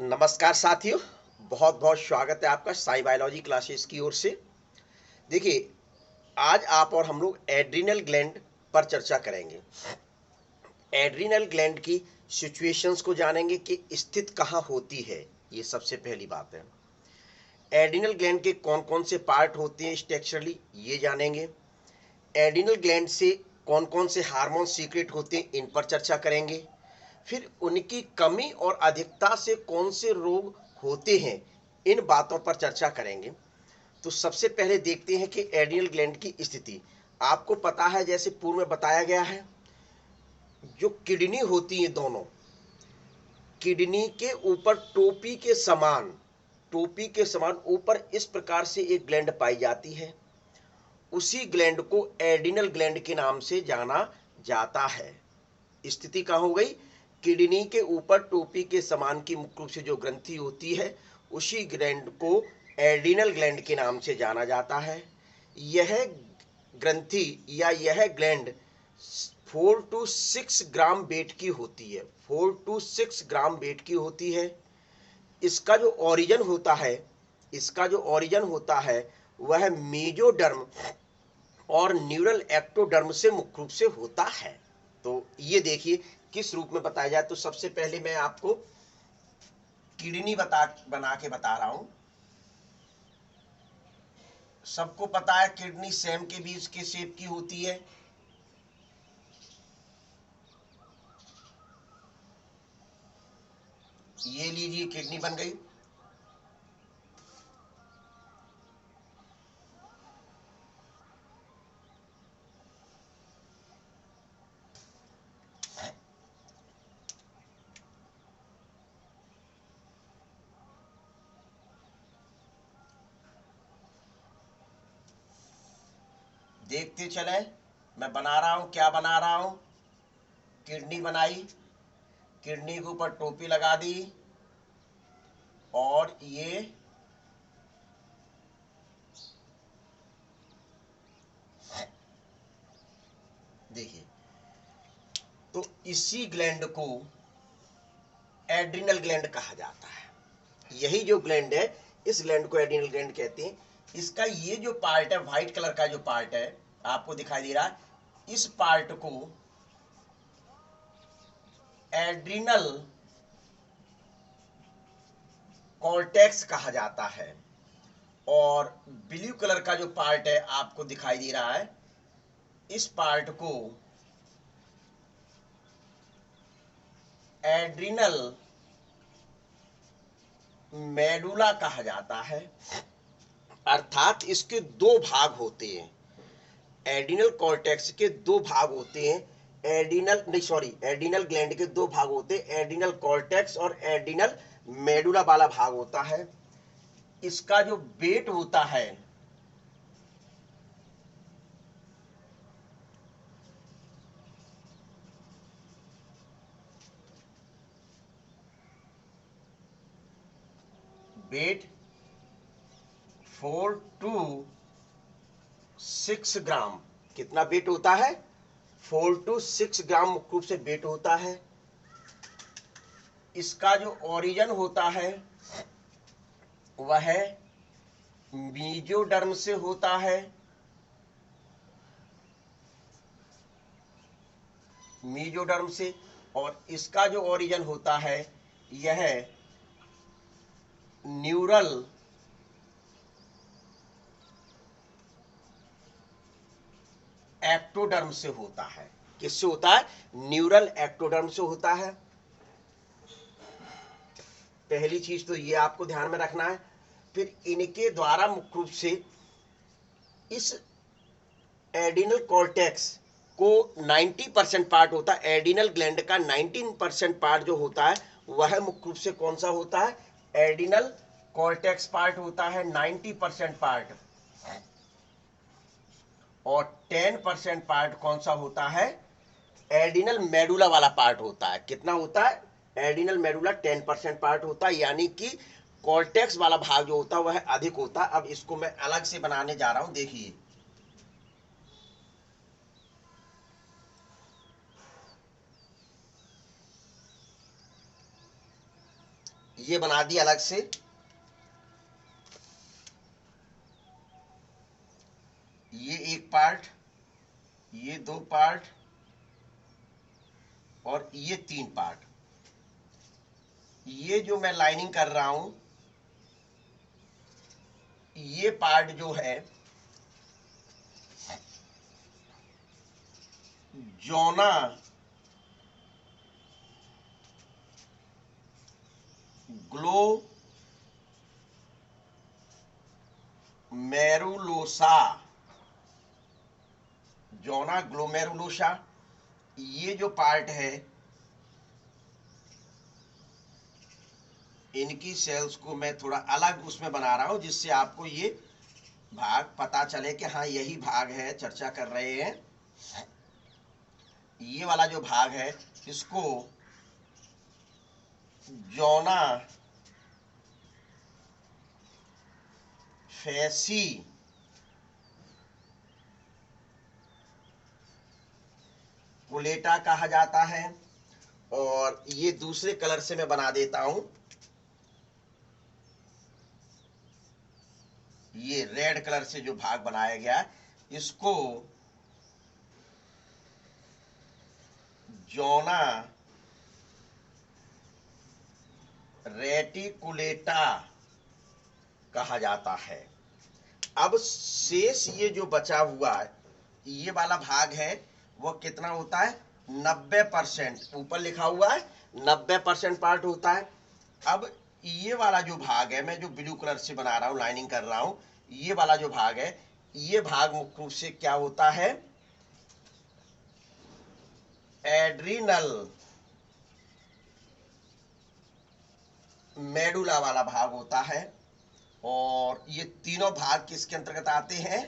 नमस्कार साथियों। बहुत बहुत स्वागत है आपका साई बायोलॉजी क्लासेस की ओर से। देखिए, आज आप और हम लोग एड्रिनल ग्लैंड पर चर्चा करेंगे। एड्रिनल ग्लैंड की सिचुएशंस को जानेंगे कि स्थित कहाँ होती है। ये सबसे पहली बात है। एड्रिनल ग्लैंड के कौन कौन से पार्ट होते हैं स्ट्रक्चरली, ये जानेंगे। एड्रिनल ग्लैंड से कौन कौन से हार्मोन सीक्रेट होते हैं, इन पर चर्चा करेंगे। फिर उनकी कमी और अधिकता से कौन से रोग होते हैं, इन बातों पर चर्चा करेंगे। तो सबसे पहले देखते हैं कि एड्रिनल ग्लैंड की स्थिति। आपको पता है, जैसे पूर्व में बताया गया है, जो किडनी होती है दोनों, किडनी के ऊपर टोपी के समान ऊपर इस प्रकार से एक ग्लैंड पाई जाती है। उसी ग्लैंड को एड्रिनल ग्लैंड के नाम से जाना जाता है। स्थिति कहाँ हो गई? किडनी के ऊपर टोपी के समान की मुख्य रूप से जो ग्रंथि होती है, उसी ग्लैंड को एड्रिनल ग्लैंड के नाम से जाना जाता है। यह ग्रंथि या यह ग्लैंड 4 to 6 ग्राम वेट की होती है। 4 to 6 ग्राम वेट की होती है। इसका जो ओरिजिन होता है वह मेजोडर्म और न्यूरल एक्टोडर्म से मुख्य रूप से होता है। तो ये देखिए किस रूप में बताया जाए। तो सबसे पहले मैं आपको किडनी बना के बता रहा हूं। सबको पता है किडनी सेम के बीच के शेप की होती है। ये लीजिए, किडनी बन गई। देखते चले, मैं बना रहा हूं। क्या बना रहा हूं? किडनी बनाई, किडनी के ऊपर टोपी लगा दी, और ये देखिए, तो इसी ग्लैंड को एड्रिनल ग्लैंड कहा जाता है। यही जो ग्लैंड है, इस ग्लैंड को एड्रिनल ग्लैंड कहते हैं। इसका ये जो पार्ट है, व्हाइट कलर का जो पार्ट है, आपको दिखाई दे रहा है, इस पार्ट को एड्रिनल कॉर्टेक्स कहा जाता है। और ब्लू कलर का जो पार्ट है आपको दिखाई दे रहा है, इस पार्ट को एड्रिनल मेडुला कहा जाता है। अर्थात इसके दो भाग होते हैं। एड्रिनल कॉर्टेक्स के दो भाग होते हैं। एड्रिनल ग्लैंड के दो भाग होते हैं, एड्रिनल कॉर्टेक्स और एड्रिनल मेडुला वाला भाग होता है। इसका जो वेट होता है, वेट 4 to 6 ग्राम। कितना वेट होता है? 4 to 6 ग्राम मुख्य रूप से वेट होता है। इसका जो ओरिजिन होता है वह मीजोडर्म से होता है। मीजोडर्म से। और इसका जो ओरिजिन होता है यह न्यूरल एक्टोडर्म से होता है। किससे होता है? न्यूरल एक्टोडर्म से होता है। पहली चीज तो ये आपको ध्यान में रखना है। फिर इनके द्वारा मुख्य रूप से इस एड्रिनल कॉर्टेक्स को 90% पार्ट होता है। एड्रिनल ग्लैंड का 19% पार्ट जो होता है वह मुख्य रूप से कौन सा होता है? एड्रिनल कॉर्टेक्स पार्ट होता है 90% पार्ट। और 10% पार्ट कौन सा होता है? एड्रिनल मेडुला वाला पार्ट होता है। कितना होता है? एड्रिनल मेडुला 10% पार्ट होता है, यानी कि कॉर्टेक्स वाला भाग जो होता है वह अधिक होता है। अब इसको मैं अलग से बनाने जा रहा हूं, देखिए। ये बना दिया अलग से। ये एक पार्ट, ये दो पार्ट और ये तीन पार्ट। ये जो मैं लाइनिंग कर रहा हूं, ये पार्ट जो है जोना ग्लोमेरुलोसा, जोना ग्लोमेरुलोसा, ये जो पार्ट है इनकी सेल्स को मैं थोड़ा अलग उसमें बना रहा हूं, जिससे आपको ये भाग पता चले कि हाँ यही भाग है चर्चा कर रहे हैं। ये वाला जो भाग है इसको जोना फैसी कुलेटा कहा जाता है। और ये दूसरे कलर से मैं बना देता हूं, ये रेड कलर से जो भाग बनाया गया है इसको जोना रेटिकुलेटा कहा जाता है। अब शेष ये जो बचा हुआ है, ये वाला भाग है, वो कितना होता है 90%। ऊपर लिखा हुआ है 90% पार्ट होता है। अब ये वाला जो भाग है, मैं जो ब्लू कलर से बना रहा हूं, लाइनिंग कर रहा हूं, ये वाला जो भाग है, ये भाग मुख्य रूप से क्या होता है, एड्रिनल मेडुला वाला भाग होता है। और ये तीनों भाग किसके अंतर्गत आते हैं,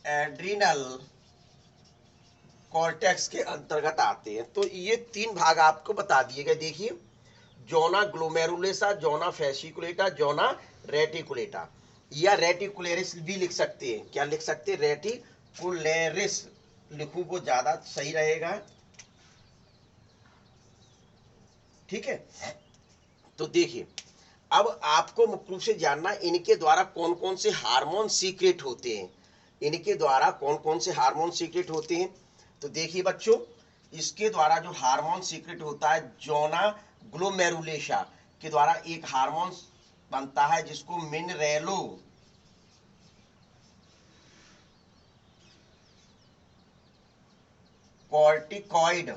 एड्रिनल कॉर्टेक्स के अंतर्गत आते हैं। तो ये तीन भाग आपको बता दिए गए। देखिए, जोना ग्लोमेरुलेसा, जोना फैसिकुलेटा, जोना रेटिकुलेटा, या रेटिकुलेरिस भी लिख सकते हैं। क्या लिख सकते हैं, रेटिकुलेरिस लिखूं वो ज्यादा सही रहेगा। ठीक है, तो देखिए अब आपको मुख्य रूप से जानना इनके द्वारा कौन कौन से हार्मोन सीक्रेट होते हैं। इनके द्वारा कौन कौन से हार्मोन सीक्रेट होते हैं, तो देखिए बच्चों, इसके द्वारा जो हार्मोन सीक्रेट होता है, जोना ग्लोमेरुलेसा के द्वारा एक हार्मोन बनता है जिसको मिनरेलो कॉर्टिकॉइड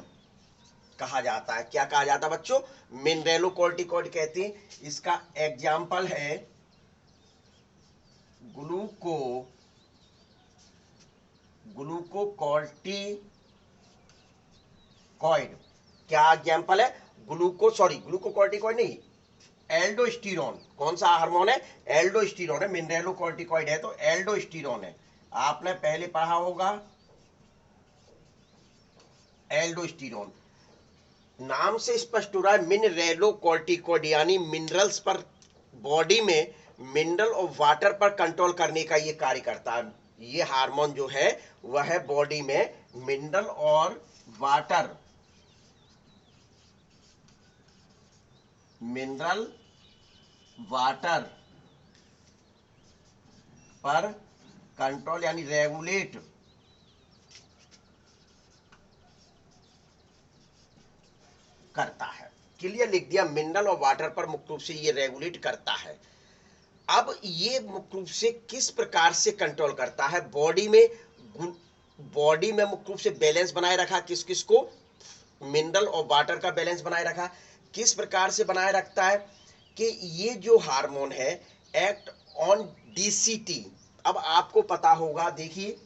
कहा जाता है। क्या कहा जाता है बच्चों, मिनरेलो कॉर्टिकॉइड कहते हैं। इसका एग्जाम्पल है ग्लूकोकॉर्टिकॉइड। क्या एग्जाम्पल है, ग्लूकोकॉर्टिकॉइड नहीं, एल्डोस्टेरोन। कौन सा हार्मोन है, एल्डोस्टेरोन है। मिनरेलो कॉर्टिकॉइड है तो एल्डोस्टेरोन है। आपने पहले पढ़ा होगा एल्डोस्टेरोन। नाम से स्पष्ट हो रहा है मिनरेलो कॉर्टिकॉइड, यानी मिनरल्स पर, बॉडी में मिनरल और वाटर पर कंट्रोल करने का ये कार्य करता है। ये हार्मोन जो है वह है बॉडी में मिनरल और वाटर, मिनरल वाटर पर कंट्रोल यानी रेगुलेट करता है। क्लियर लिख दिया, मिनरल और वाटर पर मुख्य रूप से ये रेगुलेट करता है। अब ये मुख्य रूप से किस प्रकार से कंट्रोल करता है, बॉडी में मुख्य रूप से बैलेंस बनाए रखा, किस किस को, मिनरल और वाटर का बैलेंस बनाए रखा। किस प्रकार से बनाए रखता है कि ये जो हार्मोन है एक्ट ऑन डीसीटी। अब आपको पता होगा, देखिए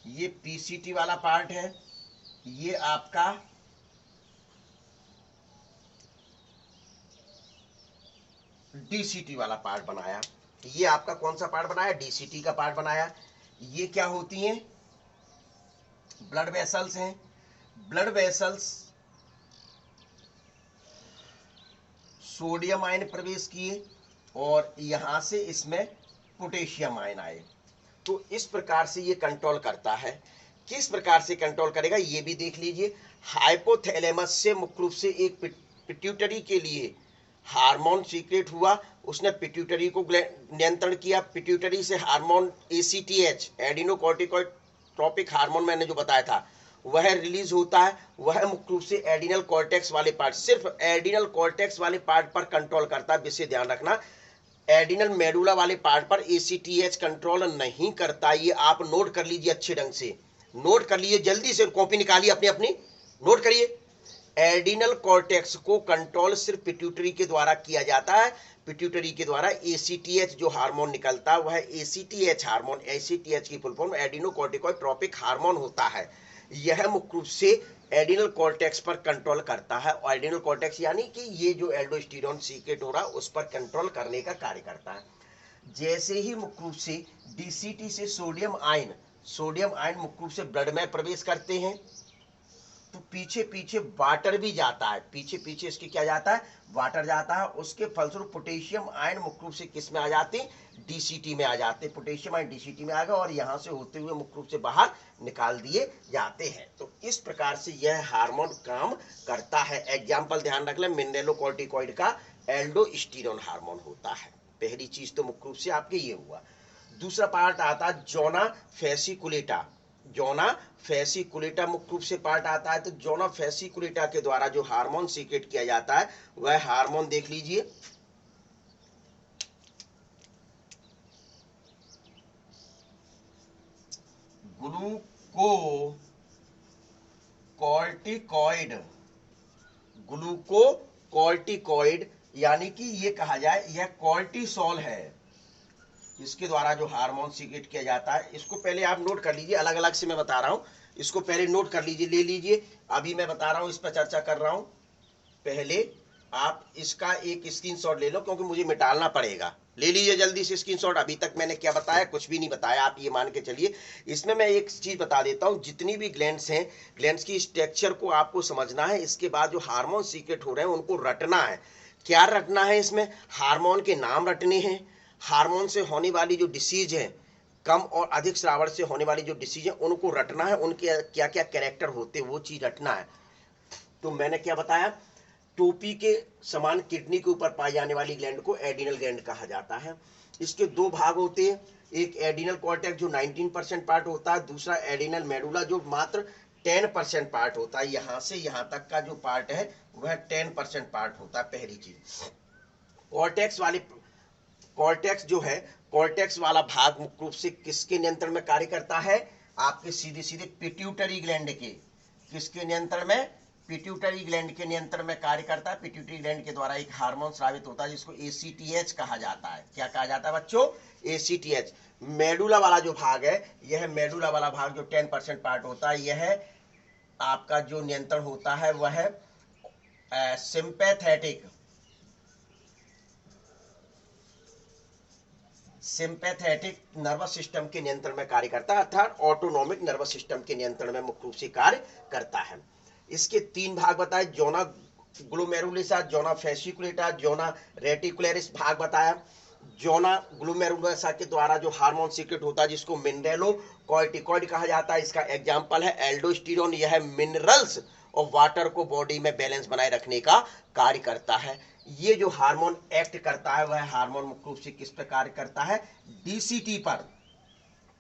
ये पीसीटी वाला पार्ट है, ये आपका डीसीटी वाला पार्ट बनाया। ये आपका कौन सा पार्ट बनाया, डीसीटी का पार्ट बनाया। ये क्या होती हैं, ब्लड वेसल्स हैं। ब्लड वेसल्स सोडियम आयन प्रवेश किए और यहां से इसमें पोटेशियम आयन आए। तो इस प्रकार से ये कंट्रोल करता है किस प्रकार से कंट्रोल करेगा ये भी देख लीजिए। हाइपोथैलेमस से मुख्य रूप से एक पिट्यूटरी के लिए हार्मोन सीक्रेट हुआ, उसने पिट्यूटरी को नियंत्रण किया। पिट्यूटरी से हार्मोन एसीटीएच, एडिनोकॉर्टिकॉइड ट्रॉपिक हार्मोन मैंने जो बताया था वह रिलीज होता है। वह मुख्य रूप से एडिनल कॉर्टेक्स वाले पार्ट, सिर्फ एडिनल कॉर्टेक्स वाले पार्ट पर कंट्रोल करता है। विशेष ध्यान रखना, एडिनल मेडुला वाले पार्ट पर एसीटीएच कंट्रोल नहीं करता। ये आप नोट कर लीजिए, अच्छे ढंग से नोट कर लीजिए, जल्दी से कॉपी निकालिए अपनी अपनी, नोट करिए। एडिनल कॉर्टेक्स को कंट्रोल सिर्फ पिट्यूटरी के द्वारा किया जाता है। पिट्यूटरी के द्वारा एसीटीएच जो हार्मोन निकलता है वह एसीटीएच हार्मोन, एसीटीएच की फुल फॉर्म एडिनोकॉर्टिकॉइड ट्रॉपिक हार्मोन होता है। यह मुख्य रूप से एडिनल कॉर्टेक्स पर कंट्रोल करता है, और एडिनल कॉर्टेक्स यानी कि ये जो एल्डोस्टेरोन सीक्रेट हो रहा है उस पर कंट्रोल करने का कार्य करता है। जैसे ही मुख्य रूप से डीसीटी से सोडियम आयन मुख्य रूप से ब्लड में प्रवेश करते हैं तो पीछे पीछे वाटर भी जाता है, पीछे पीछे इसके क्या जाता है, वाटर जाता है। उसके फलस्वरूप पोटेशियम आयन मुख्य रूप से किस में आ जाते हैं, डीसीटी में आ जाते हैं। पोटेशियम आयन डीसीटी में आ गए और यहां से होते हुए मुख्य रूप से बाहर निकाल दिए जाते हैं। तो इस प्रकार से यह हार्मोन काम करता है। एग्जाम्पल ध्यान रख लें, मिनरेलोकॉर्टिकॉइड का एल्डोस्टेरोन हार्मोन होता है। पहली चीज तो मुख्य रूप से आपके ये हुआ। दूसरा पार्ट आता है जोना फेसिकुलेटा। जोना फेसिकुलेटा मुख्य रूप से पार्ट आता है। तो जोना फेसिकुलेटा के द्वारा जो हार्मोन सीक्रेट किया जाता है वह हार्मोन देख लीजिए, ग्लूकोकॉर्टिकॉइड। ग्लूकोकॉर्टिकॉइड यानी कि ये कहा जाए यह कॉर्टिसोल है, इसके द्वारा जो हार्मोन सीक्रेट किया जाता है। इसको पहले आप नोट कर लीजिए, अलग अलग से मैं बता रहा हूं, इसको पहले नोट कर लीजिए, ले लीजिए। अभी मैं बता रहा हूं, इस पर चर्चा कर रहा हूं। पहले आप इसका एक स्क्रीनशॉट ले लो क्योंकि मुझे मिटाना पड़ेगा। ले लीजिए जल्दी से स्क्रीनशॉट। अभी तक मैंने क्या बताया, कुछ भी नहीं बताया, आप ये मान के चलिए। इसमें मैं एक चीज बता देता हूं, जितनी भी ग्लैंड्स हैं, ग्लैंड्स की स्ट्रक्चर को आपको समझना है। इसके बाद जो हार्मोन सीक्रेट हो रहे हैं उनको रटना है। क्या रटना है, इसमें हार्मोन के नाम रटने हैं, हार्मोन से होने वाली जो डिसीज है, कम और अधिक श्रावण से होने वाली जो डिसीज है उनको रटना है, उनके क्या क्या कैरेक्टर होते हैं वो चीज रटना है। तो मैंने क्या बताया, टोपी के समान किडनी के ऊपर पाई जाने वाली ग्लैंड को एडिनल ग्लैंड कहा जाता है। इसके दो भाग होते हैं, एक एडिनल कॉर्टेक्स जो 19% पार्ट होता है, दूसरा एडिनल मेडुला जो मात्र 10% पार्ट होता है। यहां से यहां तक का जो पार्ट है वह 10% पार्ट होता है। पहली चीज, कॉर्टेक्स वाले कॉर्टेक्स जो है, कॉर्टेक्स वाला भाग मुख्य रूप से किसके नियंत्रण में कार्य करता है, आपके सीधे सीधे पिट्यूटरी ग्लैंड के, किसके नियंत्रण में, पिट्यूटरी ग्लैंड के नियंत्रण में कार्य करता है। पिट्यूटरी ग्लैंड के द्वारा एक हार्मोन स्रावित होता है जिसको एसीटीएच कहा जाता है। क्या कहा जाता है बच्चों, एसीटीएच। मेडुला वाला जो भाग है, यह मेडुला वाला भाग जो 10% पार्ट होता है, यह आपका जो नियंत्रण होता है वह सिंपैथेटिक नर्वस सिस्टम के नियंत्रण में कार्य करता है, अर्थात ऑटोनॉमिक नर्वस सिस्टम के नियंत्रण में मुख्य रूप से कार्य करता है। इसके तीन भाग बताए, जोना glomerulosa, zona fasciculata, zona reticularis भाग बताया। जोना ग्लोमेरुलसा के द्वारा जो हार्मोन सीक्रेट होता है जिसको मिनरेलोकॉर्टिकॉइड कहा जाता है, इसका एग्जांपल है एल्डोस्टेरोन। यह मिनरल्स और वाटर को बॉडी में बैलेंस बनाए रखने का कार्य करता है। ये जो हार्मोन एक्ट करता है वह हार्मोन मुख्य रूप से किस पर कार्य करता है, डीसीटी पर।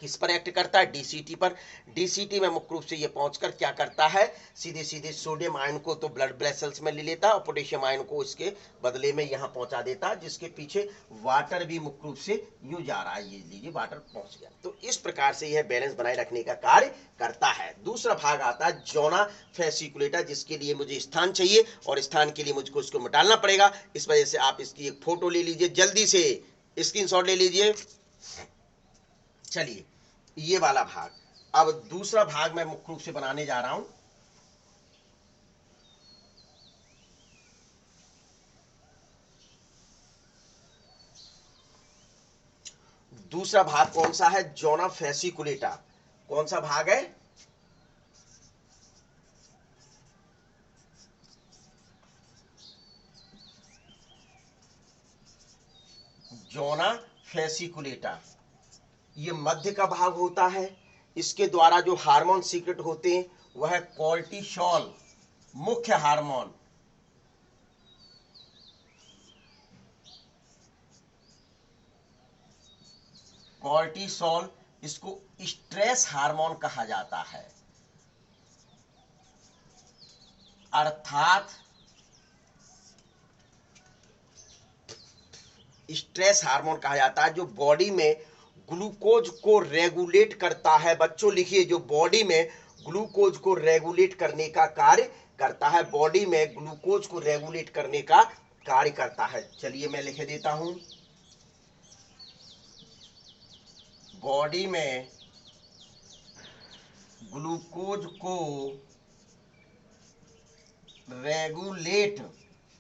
किस पर एक्ट करता है, डीसीटी पर। डीसीटी में मुख्य रूप से ये पहुंचकर क्या करता है, सीधे सीधे सोडियम आयन को तो ब्लड वेसल्स में ले लेता है और पोटेशियम आयन को इसके बदले में यहां पहुंचा देता है, जिसके पीछे वाटर भी मुख्य रूप से यूं जा रहा है। ये लीजिए, वाटर पहुंच गया। तो इस प्रकार से यह बैलेंस बनाए रखने का कार्य करता है। दूसरा भाग आता है जोना फेसिकुलेटा, जिसके लिए मुझे स्थान चाहिए और स्थान के लिए मुझको इसको मिटाना पड़ेगा। इस वजह से आप इसकी एक फोटो ले लीजिए, जल्दी से स्क्रीनशॉट ले लीजिए। चलिए, ये वाला भाग। अब दूसरा भाग मैं मुख्य रूप से बनाने जा रहा हूं। दूसरा भाग कौन सा है, जोना फेसिकुलेटा। कौन सा भाग है, जोना फेसिकुलेटा। ये मध्य का भाग होता है, इसके द्वारा जो हार्मोन सीक्रेट होते हैं वह है कोर्टिसोल, मुख्य हार्मोन। कोर्टिसोल, इसको स्ट्रेस हार्मोन कहा जाता है, अर्थात स्ट्रेस हार्मोन कहा जाता है जो बॉडी में ग्लूकोज को रेगुलेट करता है। बच्चों लिखिए, जो बॉडी में ग्लूकोज को रेगुलेट करने का कार्य करता है, बॉडी में ग्लूकोज को रेगुलेट करने का कार्य करता है। चलिए मैं लिख देता हूं, बॉडी में ग्लूकोज को रेगुलेट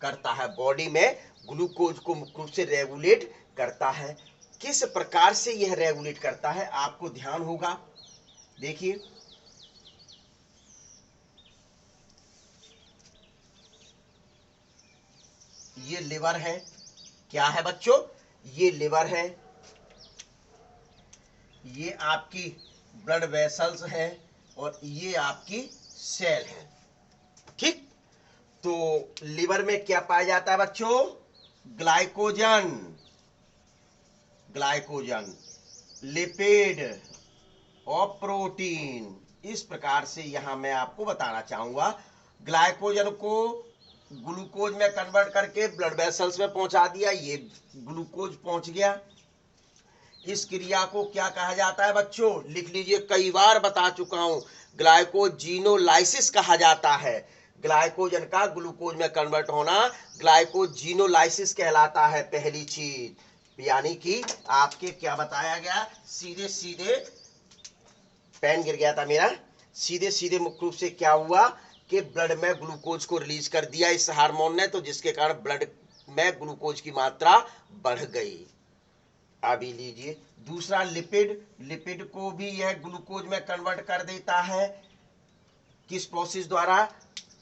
करता है, बॉडी में ग्लूकोज को मुख्य रूप से रेगुलेट करता है। किस प्रकार से यह रेगुलेट करता है आपको ध्यान होगा। देखिए, ये लिवर है, क्या है बच्चों, ये लिवर है, ये आपकी ब्लड वेसल्स है और ये आपकी सेल है। ठीक, तो लिवर में क्या पाया जाता है बच्चों, ग्लाइकोजन, ग्लाइकोजन, लिपिड और प्रोटीन। इस प्रकार से यहां मैं आपको बताना चाहूंगा, ग्लाइकोजन को ग्लूकोज में कन्वर्ट करके ब्लड वेसल्स में पहुंचा दिया, ये ग्लूकोज पहुंच गया। इस क्रिया को क्या कहा जाता है बच्चों, लिख लीजिए, कई बार बता चुका हूं, ग्लाइकोजीनोलाइसिस कहा जाता है। ग्लाइकोजन का ग्लूकोज में कन्वर्ट होना ग्लाइकोजीनोलाइसिस कहलाता है। पहली चीज, यानी कि आपके क्या बताया गया, सीधे सीधे पेन गिर गया था मेरा, सीधे सीधे मुख्य रूप से क्या हुआ कि ब्लड में ग्लूकोज को रिलीज कर दिया इस हार्मोन ने, तो जिसके कारण ब्लड में ग्लूकोज की मात्रा बढ़ गई। अभी लीजिए दूसरा, लिपिड, लिपिड को भी यह ग्लूकोज में कन्वर्ट कर देता है। किस प्रोसेस द्वारा,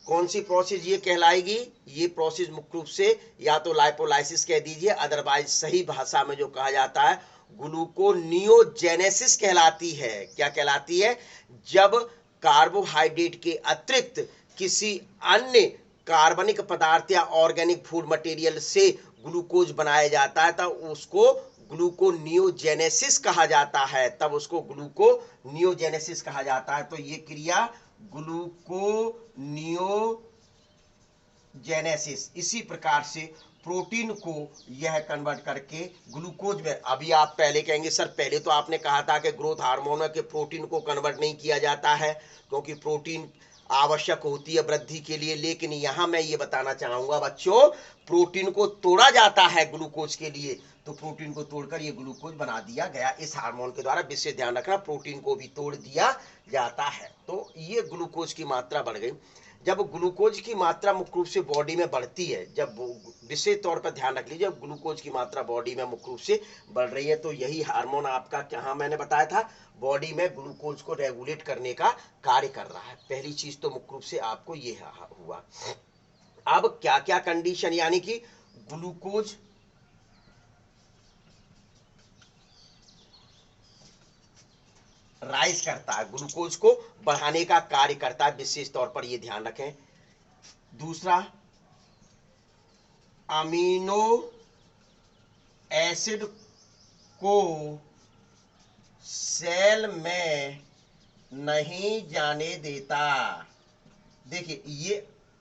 कौन सी प्रोसेस ये कहलाएगी, ये प्रोसेस मुख्य रूप से या तो लाइपोलाइसिस कह दीजिए, अदरवाइज सही भाषा में जो कहा जाता है ग्लूकोनियोजेनेसिस कहलाती है। क्या कहलाती है, जब कार्बोहाइड्रेट के अतिरिक्त किसी अन्य कार्बनिक पदार्थ या ऑर्गेनिक फूड मटेरियल से ग्लूकोज बनाया जाता है तब उसको ग्लूकोनियोजेनेसिस कहा जाता है, तब उसको ग्लूकोनियोजेनेसिस कहा जाता है। तो ये क्रिया ग्लूकोनियोजेनेसिस, इसी प्रकार से प्रोटीन को यह कन्वर्ट करके ग्लूकोज में, अभी आप पहले कहेंगे सर पहले तो आपने कहा था कि ग्रोथ हार्मोन के प्रोटीन को कन्वर्ट नहीं किया जाता है क्योंकि प्रोटीन आवश्यक होती है वृद्धि के लिए, लेकिन यहां मैं ये बताना चाहूंगा बच्चों, प्रोटीन को तोड़ा जाता है ग्लूकोज के लिए, तो प्रोटीन को तोड़कर ये ग्लूकोज बना दिया गया इस हार्मोन के द्वारा। विशेष ध्यान रखना, प्रोटीन को भी तोड़ दिया जाता है, तो ये ग्लूकोज की मात्रा बढ़ गई। जब ग्लूकोज की मात्रा मुख्य रूप से बॉडी में बढ़ती है, जब विशेष तौर पर ध्यान रख लीजिए, जब ग्लूकोज की मात्रा बॉडी में मुख्य रूप से बढ़ रही है तो यही हार्मोन आपका क्या मैंने बताया था, बॉडी में ग्लूकोज को रेगुलेट करने का कार्य कर रहा है। पहली चीज तो मुख्य रूप से आपको ये हुआ। अब क्या क्या कंडीशन, यानी कि ग्लूकोज राइज करता है, ग्लूकोज को बढ़ाने का कार्य करता है, विशेष तौर पर ये ध्यान रखें। दूसरा, अमीनो एसिड को सेल में नहीं जाने देता। देखिए, ये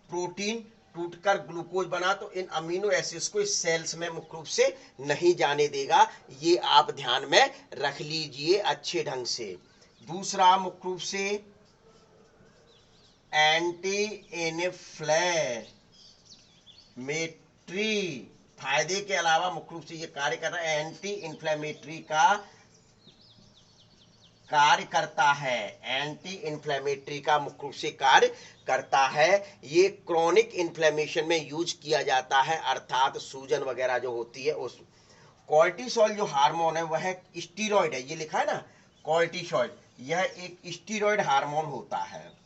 प्रोटीन टूटकर ग्लूकोज बना तो इन अमीनो एसिड्स को इस सेल्स में मुख्य रूप से नहीं जाने देगा, ये आप ध्यान में रख लीजिए अच्छे ढंग से। दूसरा, मुख्य रूप से एंटी इन्फ्लेमेटरी फायदे के अलावा मुख्य रूप से ये कार्य कर रहा है, एंटी इन्फ्लेमेटरी का कार्य करता है, एंटी इन्फ्लेमेटरी का मुख्य रूप से कार्य करता है। ये क्रोनिक इन्फ्लेमेशन में यूज किया जाता है, अर्थात सूजन वगैरह जो होती है उस। कोर्टिसोल जो हार्मोन है वह स्टीरॉयड है, ये लिखा है ना कोर्टिसोल, यह एक स्टीरॉयड हार्मोन होता है।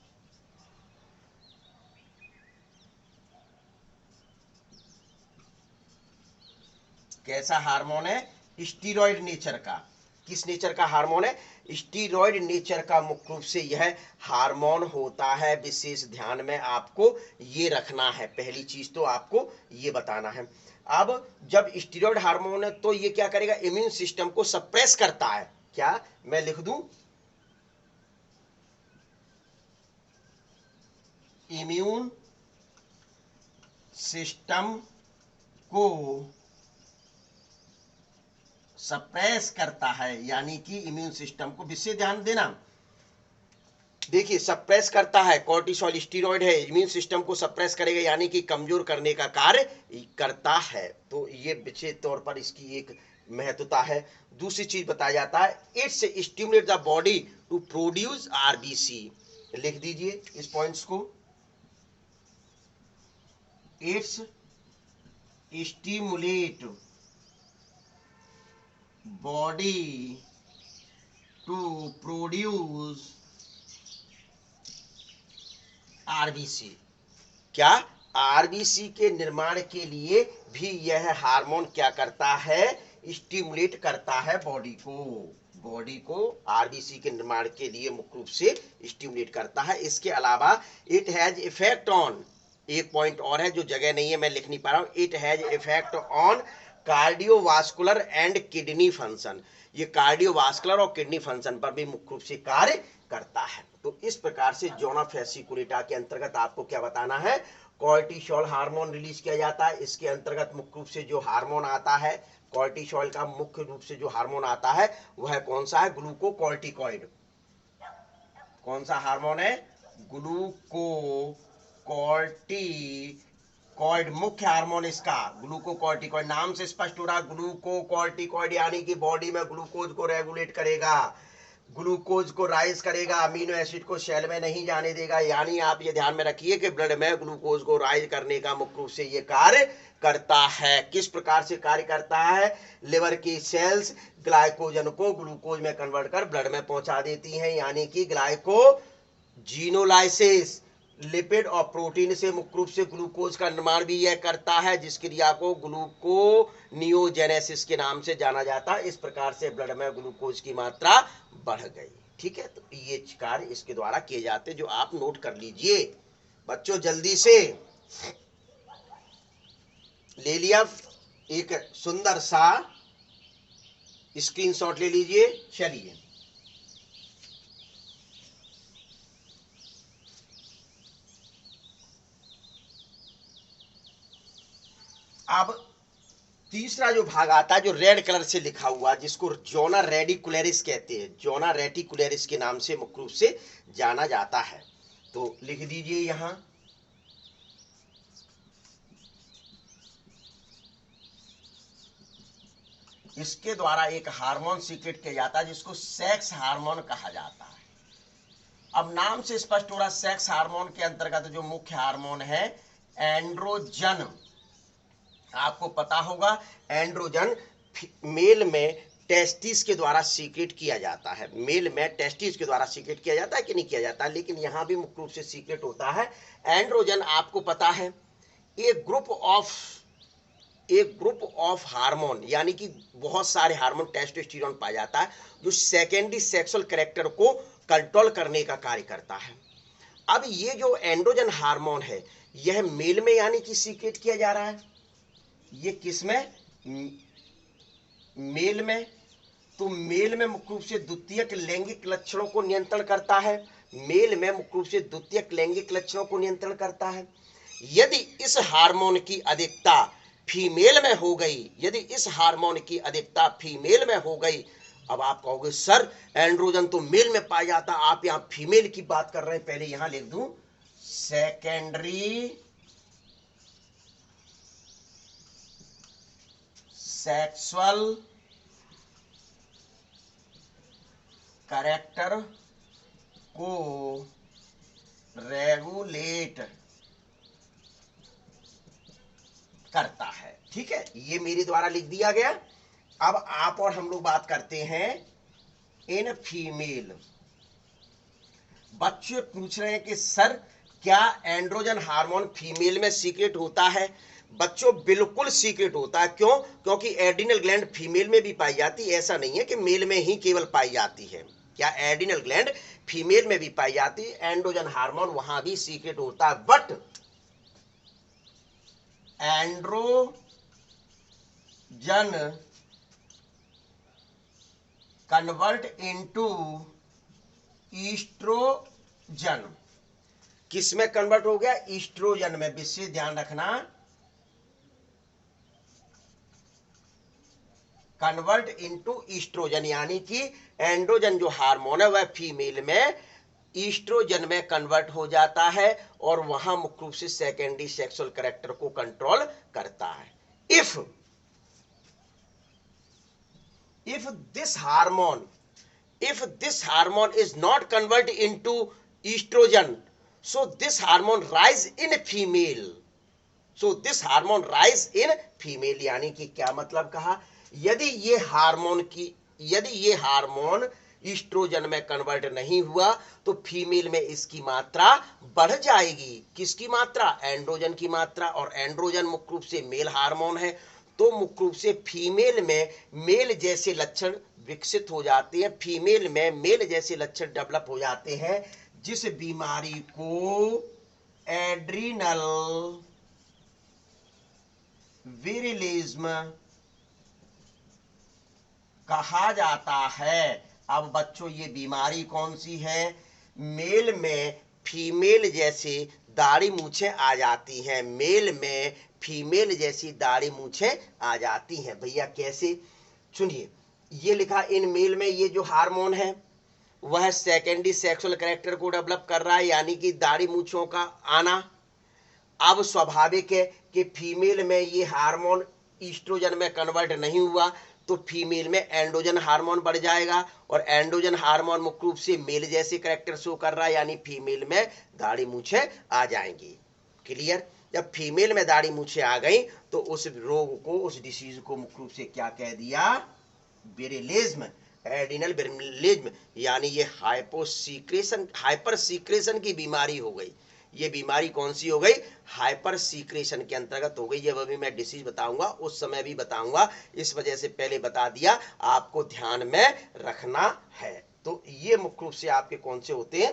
कैसा हार्मोन है, स्टीरॉयड नेचर का। किस नेचर का हार्मोन है? स्टीरॉयड नेचर का मुख्य रूप से यह हार्मोन होता है। विशेष ध्यान में आपको ये रखना है, पहली चीज तो आपको ये बताना है। अब जब स्टीरॉयड हार्मोन है तो ये क्या करेगा? इम्यून सिस्टम को सप्रेस करता है। क्या मैं लिख दूं? इम्यून सिस्टम को सप्रेस करता है, यानी कि इम्यून सिस्टम को, विशेष ध्यान देना, देखिए सप्रेस करता है। कॉर्टिसोल स्टीरॉयड है, इम्यून सिस्टम को सप्रेस करेगा, यानी कि कमजोर करने का कार्य करता है। तो ये विशेष तौर पर इसकी एक महत्वता है। दूसरी चीज बताया जाता है, it's stimulate the body to produce RBC. लिख दीजिए इस पॉइंट्स को, it's stimulate body to produce RBC. क्या? आरबीसी के निर्माण के लिए भी यह हार्मोन क्या करता है? स्टिमुलेट करता है बॉडी को आरबीसी के निर्माण के लिए मुख्य रूप से स्टिमुलेट करता है। इसके अलावा इट हैज इफेक्ट ऑन, एक पॉइंट और है जो जगह नहीं है मैं लिख नहीं पा रहा हूं, it has effect on cardiovascular and kidney function. ये कार्डियोवास्कुलर और किडनी फंक्शन पर भी मुख्य रूप से कार्य करता है। तो इस प्रकार से जोना फेसिकुलेटा के अंतर्गत आपको क्या बताना है? कॉर्टिसोल हार्मोन रिलीज किया जाता है। इसके अंतर्गत मुख्य रूप से जो हार्मोन आता है, कॉर्टिसोल का मुख्य रूप से जो हार्मोन आता है वह कौन सा है? ग्लूकोकॉर्टिकॉइड। कौन सा हार्मोन है? ग्लूकोकॉर्टिकॉइड मुख्य हार्मोन इसका ग्लूकोकॉर्टिकॉइड। नाम से स्पष्ट हो रहा है, ग्लूकोकॉर्टिकॉइड यानी कि बॉडी में ग्लूकोज को रेगुलेट करेगा, ग्लूकोज को राइज करेगा, अमीनो एसिड को सेल में नहीं जाने देगा। यानी आप ये ध्यान में रखिए कि ब्लड में ग्लूकोज को राइज करने का मुख्य रूप से ये कार्य करता है। किस प्रकार से कार्य करता है? लिवर की सेल्स ग्लाइकोजन को ग्लूकोज में कन्वर्ट कर ब्लड में पहुंचा देती हैं, यानी कि ग्लाइकोजीनोलाइसिस। लिपिड और प्रोटीन से मुख्य रूप से ग्लूकोज का निर्माण भी यह करता है, जिस क्रिया को ग्लूकोनियोजेनेसिस के नाम से जाना जाता है। इस प्रकार से ब्लड में ग्लूकोज की मात्रा बढ़ गई। ठीक है, तो ये कार्य इसके द्वारा किए जाते हैं, जो आप नोट कर लीजिए बच्चों। जल्दी से ले लिया, एक सुंदर सा स्क्रीनशॉट ले लीजिए। चलिए अब तीसरा जो भाग आता है, जो रेड कलर से लिखा हुआ, जिसको जोना रेडिकुलरिस कहते हैं, जोना रेटिकुलरिस के नाम से मुख्य रूप से जाना जाता है। तो लिख दीजिए यहां, इसके द्वारा एक हार्मोन सीक्रेट किया जाता है जिसको सेक्स हार्मोन कहा जाता है। अब नाम से स्पष्ट हो रहा, सेक्स हार्मोन के अंतर्गत जो मुख्य हार्मोन है एंड्रोजन, आपको पता होगा एंड्रोजन मेल में टेस्टिस के द्वारा सीक्रेट किया जाता है। मेल में टेस्टिस के द्वारा सीक्रेट किया जाता है कि नहीं किया जाता, लेकिन यहां भी मुख्य रूप से सीक्रेट होता है। एंड्रोजन आपको पता है एक ग्रुप ऑफ हार्मोन, यानी कि बहुत सारे हार्मोन, टेस्टोस्टेरोन पाया जाता है जो सेकेंडरी सेक्सुअल कैरेक्टर को कंट्रोल करने का कार्य करता है। अब ये जो एंड्रोजन हार्मोन है यह मेल में यानी कि सीक्रेट किया जा रहा है, ये किस में? मेल में। तो मेल में मुख्य रूप से द्वितीयक लैंगिक लक्षणों को नियंत्रण करता है। मेल में मुख्य रूप से द्वितीयक लैंगिक लक्षणों को नियंत्रण करता है। यदि इस हार्मोन की अधिकता फीमेल में हो गई, यदि इस हार्मोन की अधिकता फीमेल में हो गई, अब आप कहोगे सर एंड्रोजन तो मेल में पाया जाता, आप यहां फीमेल की बात कर रहे हैं। पहले यहां लिख दूं सेकेंडरी सेक्सुअल कैरेक्टर को रेगुलेट करता है। ठीक है, ये मेरे द्वारा लिख दिया गया। अब आप और हम लोग बात करते हैं इन फीमेल। बच्चे पूछ रहे हैं कि सर क्या एंड्रोजन हार्मोन फीमेल में सीक्रेट होता है? बच्चों बिल्कुल सीक्रेट होता है। क्यों? क्योंकि एड्रिनल ग्लैंड फीमेल में भी पाई जाती है, ऐसा नहीं है कि मेल में ही केवल पाई जाती है। क्या एड्रिनल ग्लैंड फीमेल में भी पाई जाती है, एंड्रोजन हार्मोन वहां भी सीक्रेट होता है, but androgen convert into estrogen. किस में कन्वर्ट हो गया? ईस्ट्रोजन में। विशेष ध्यान रखना, कन्वर्ट इनटू ईस्ट्रोजन, यानी कि एंड्रोजन जो हार्मोन है वह फीमेल में ईस्ट्रोजन में कन्वर्ट हो जाता है और वहां मुख्य रूप से सेकेंडरी सेक्सुअल कैरेक्टर को कंट्रोल करता है। If this hormone is not converted into estrogen, so this hormone rise in female. यानी कि क्या मतलब कहा? यदि ये हार्मोन ईस्ट्रोजन में कन्वर्ट नहीं हुआ तो फीमेल में इसकी मात्रा बढ़ जाएगी। किसकी मात्रा? एंड्रोजन की मात्रा। और एंड्रोजन मुख्य रूप से मेल हार्मोन है, तो मुख्य रूप से फीमेल में मेल जैसे लक्षण विकसित हो जाते हैं, फीमेल में मेल जैसे लक्षण डेवलप हो जाते हैं, जिस बीमारी को एड्रिनल विरिलिज्म कहा जाता है। अब बच्चों ये बीमारी कौन सी है? मेल में फीमेल जैसे दाढ़ी मूछें आ जाती हैं, मेल में फीमेल जैसी दाढ़ी मूछें आ जाती हैं। भैया कैसे? सुनिए, ये लिखा इन मेल में ये जो हार्मोन है वह सेकेंडरी सेक्सुअल कैरेक्टर को डेवलप कर रहा है, यानी कि दाढ़ी मूछों का आना। अब स्वाभाविक है कि फीमेल में ये हार्मोन ईस्ट्रोजन में कन्वर्ट नहीं हुआ तो फीमेल में एंड्रोजन हार्मोन बढ़ जाएगा, और एंड्रोजन हार्मोन मुख्य रूप से मेल जैसे कैरेक्टर शो कर रहा है, यानी फीमेल में दाढ़ी मूछें आ जाएंगी। क्लियर? जब फीमेल में दाढ़ी मूछें आ गई तो उस रोग को, उस डिसीज को मुख्य रूप से क्या कह दिया? विरिलिज्म, एड्रिनल विरिलिज्म, यानी ये हाइपर सीक्रेशन की बीमारी हो गई। ये बीमारी कौन सी हो गई? हाइपर सीक्रेशन के अंतर्गत हो गई। जब अभी मैं डिसीज बताऊंगा उस समय भी बताऊंगा, इस वजह से पहले बता दिया, आपको ध्यान में रखना है। तो ये मुख्य रूप से आपके कौन से होते हैं?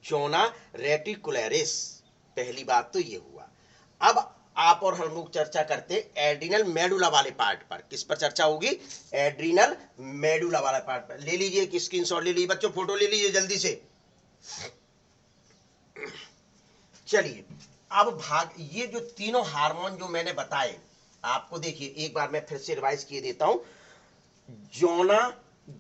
Zona reticularis. पहली बात तो ये हुआ। अब आप और हम लोग चर्चा करते हैं एड्रिनल मेडुला वाले पार्ट पर। किस पर चर्चा होगी? एड्रिनल मेडुला वाला पार्ट पर। ले लीजिए एक स्क्रीनशॉट ले लीजिए बच्चों, फोटो ले लीजिए जल्दी से। चलिए, अब ये जो तीनों हार्मोन जो मैंने बताए आपको, देखिए एक बार मैं फिर से रिवाइज किए देता हूं। जोना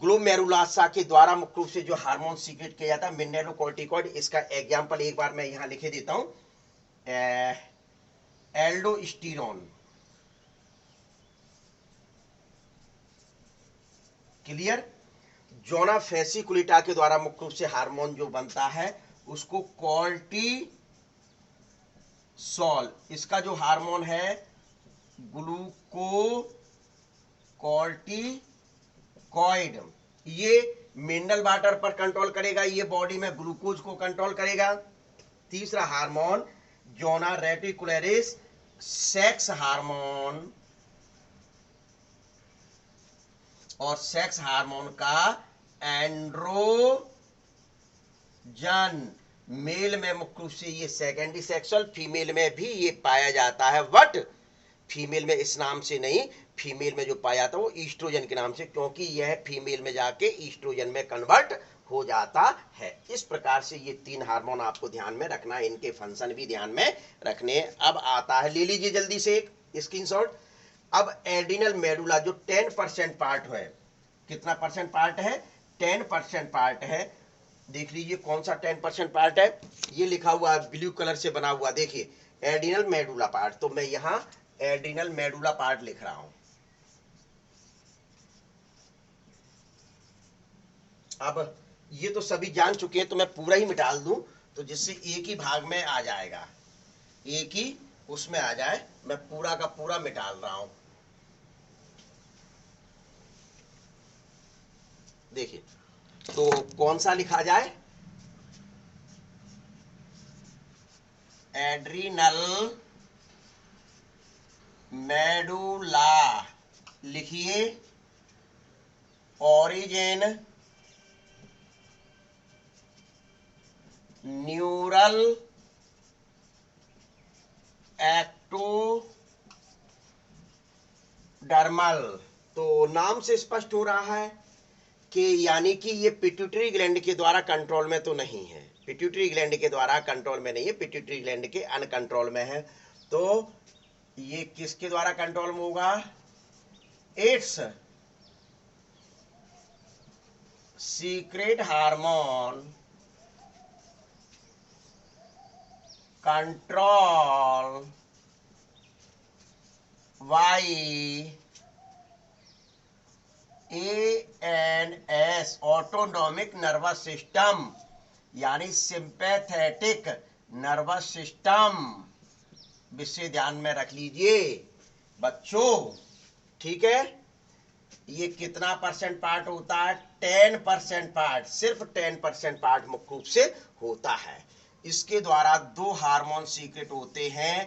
ग्लोमेरुलासा के द्वारा मुख्य रूप से जो हार्मोन सीक्रेट किया जाता है मिनरेलोकॉर्टिकॉइड, इसका एग्जांपल एक बार मैं यहां लिखे देता हूं, एल्डोस्टेरोन। क्लियर? जोना फेसिकुलिटा के द्वारा मुख्य रूप से हार्मोन जो बनता है उसको कॉर्टिसोल, इसका जो हार्मोन है ग्लूकोकॉर्टिकॉइड, ये मिनरल वाटर पर कंट्रोल करेगा, ये बॉडी में ग्लूकोज को कंट्रोल करेगा। तीसरा hormone zona reticularis, sex hormone, और सेक्स हार्मोन का एंड्रोजन। मेल में मुख्य रूप से ये सेकेंडरी सेक्सुअल, फीमेल में भी ये पाया जाता है, बट फीमेल में इस नाम से नहीं, फीमेल में जो पाया जाता है वो ईस्ट्रोजन के नाम से, क्योंकि यह फीमेल में जाके ईस्ट्रोजन में कन्वर्ट हो जाता है। इस प्रकार से ये तीन हार्मोन आपको ध्यान में रखना है, इनके फंक्शन भी ध्यान में रखने। अब आता है, ले लीजिए जल्दी से एक स्क्रीनशॉट। अब एड्रिनल मेडुला जो 10% पार्ट है, कितना परसेंट पार्ट है? 10% पार्ट है। देख लीजिए कौन सा 10% पार्ट है, ये लिखा हुआ है ब्लू कलर से बना हुआ, देखिए एड्रिनल मेडुला पार्ट। तो मैं यहां एड्रिनल मेडुला पार्ट लिख रहा हूं। अब ये तो सभी जान चुके हैं, तो मैं पूरा ही मिटा दूं तो जिससे एक ही भाग में आ जाएगा, एक ही उसमें आ जाए। मैं पूरा का पूरा मिटा रहा हूं। देखिए, तो कौन सा लिखा जाए? एड्रिनल मेडुला लिखिए, ओरिजिन न्यूरल एक्टोडर्मल। तो नाम से स्पष्ट हो रहा है कि यानी कि ये पिट्यूटरी ग्लैंड के द्वारा कंट्रोल में तो नहीं है, पिट्यूटरी ग्लैंड के द्वारा कंट्रोल में नहीं है, पिट्यूटरी ग्लैंड के अनकंट्रोल में है। तो ये किसके द्वारा कंट्रोल में होगा? It's secret hormone control by ANS autonomic nervous system, यानी सिंपैथेटिक नर्वस सिस्टम। विषय ध्यान में रख लीजिए बच्चों, ठीक है। ये कितना परसेंट पार्ट होता है? 10% पार्ट, सिर्फ 10% पार्ट मुख्य रूप से होता है। इसके द्वारा दो हार्मोन सीक्रेट होते हैं।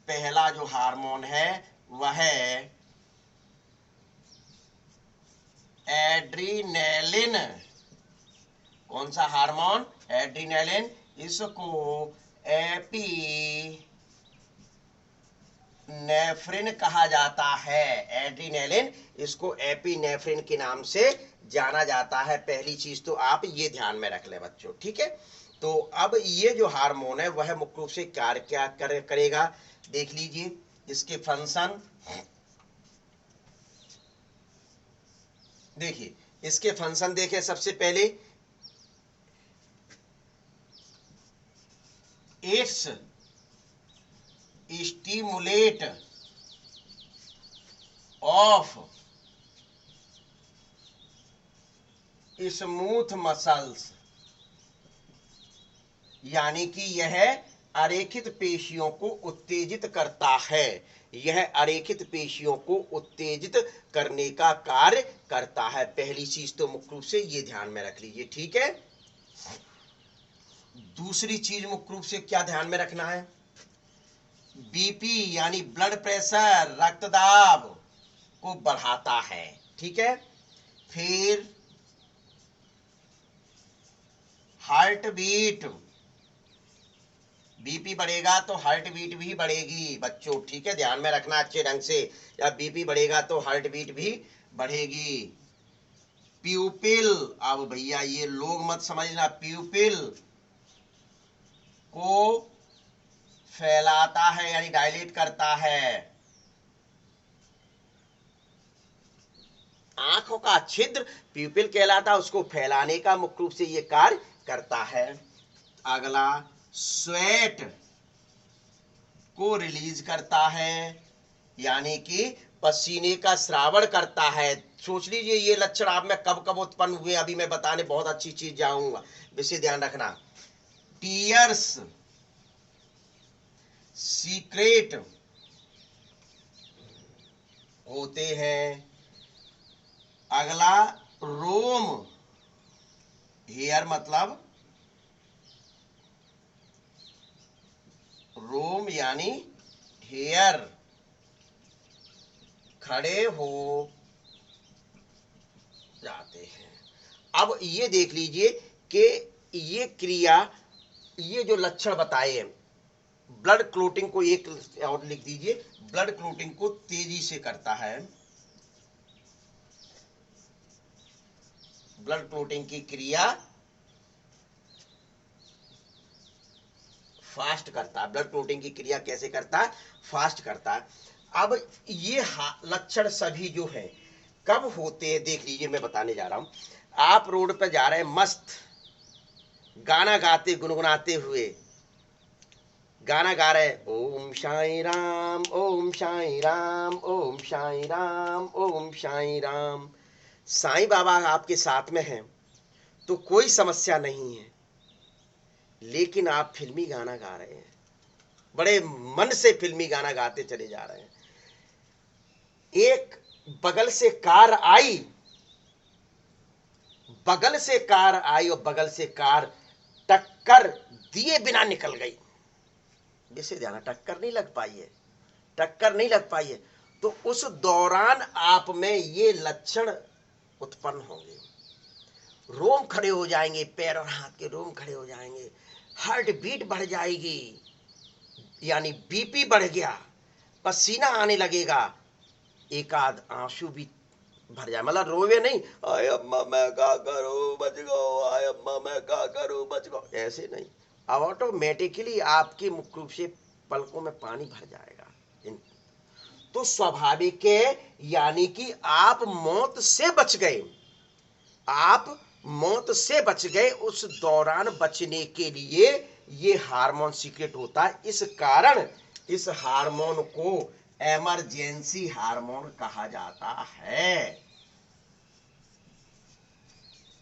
पहला जो हार्मोन है वह एड्रीनेलिन। कौन सा हार्मोन? एड्रीनेलिन। इसको एपीनेफ्रिन कहा जाता है। एड्रीनेलिन, इसको एपीनेफ्रिन के नाम से जाना जाता है। पहली चीज तो आप ये ध्यान में रख ले बच्चों, ठीक है। तो अब ये जो हार्मोन है वह मुख्य रूप से कार्य क्या करेगा, देख लीजिए इसके फंक्शन। देखिए इसके फंक्शन देखें। सबसे पहले it's stimulate of smooth muscles, यानी कि यह अरेखित पेशियों को उत्तेजित करता है। यह अरेखित पेशियों को उत्तेजित करने का कार्य करता है। पहली चीज तो मुख्य रूप से ये ध्यान में रख लीजिए, ठीक है। दूसरी चीज मुख्य रूप से क्या ध्यान में रखना है? बीपी यानी ब्लड प्रेशर, रक्तदाब को बढ़ाता है, ठीक है। फिर हार्ट बीट, बीपी बढ़ेगा तो हार्ट बीट भी बढ़ेगी बच्चों, ठीक है। ध्यान में रखना अच्छे ढंग से, जब बीपी बढ़ेगा तो हार्ट बीट भी बढ़ेगी। प्यूपिल, अब भैया ये लोग मत समझना, प्यूपिल को फैलाता है यानी डायलेट करता है। आंखों का छिद्र प्यूपिल कहलाता है, उसको फैलाने का मुख्य रूप से ये कार्य करता है। अगला स्वेट को रिलीज करता है, यानी कि पसीने का श्रावण करता है। सोच लीजिए ये लक्षण आप में कब कब उत्पन्न हुए, अभी मैं बताने बहुत अच्छी चीज जाऊंगा, विशेष ध्यान रखना। टीयर्स सीक्रेट होते हैं। अगला रोम, हेयर मतलब रोम यानी हेयर, खड़े हो जाते हैं। अब ये देख लीजिए कि ये क्रिया, ये जो लक्षण बताए हैं, ब्लड क्लोटिंग को एक और लिख दीजिए, ब्लड क्लोटिंग को तेजी से करता है। ब्लड क्लोटिंग की क्रिया फास्ट करता है। ब्लड क्लोटिंग की क्रिया कैसे करता है? फास्ट करता है। अब ये लक्षण सभी जो है कब होते हैं देख लीजिए, मैं बताने जा रहा हूं। आप रोड पर जा रहे हैं, मस्त गाना गाते गुनगुनाते हुए गाना गा रहे, ओम साई राम ओम साई राम ओम साई राम ओम साई राम। साईं बाबा आपके साथ में हैं तो कोई समस्या नहीं है, लेकिन आप फिल्मी गाना गा रहे हैं, बड़े मन से फिल्मी गाना गाते चले जा रहे हैं। एक बगल से कार आई, बगल से कार आई और बगल से कार टक्कर दिए बिना निकल गई। जिसे ध्यान, टक्कर नहीं लग पाई है, टक्कर नहीं लग पाई है, तो उस दौरान आप में ये लक्षण उत्पन्न होंगे। रोम खड़े हो जाएंगे, पैर और हाथ के रोम खड़े हो जाएंगे, हार्ट बीट बढ़ जाएगी, यानी बीपी बढ़ गया, पसीना आने लगेगा, एक आध आंसू भी भर जाए, मतलब रोवे नहीं, आय अम्मा मैं क्या करूं बच गो, आय अम्मा मैं क्या करूं बच गो, ऐसे नहीं, अब ऑटोमेटिकली आपके मुख्य रूप से पलकों में पानी भर जाएगा। तो स्वाभाविक है, यानी कि आप मौत से बच गए, आप मौत से बच गए। उस दौरान बचने के लिए ये हार्मोन सीक्रेट होता है। इस कारण इस हार्मोन को इमरजेंसी हार्मोन कहा जाता है।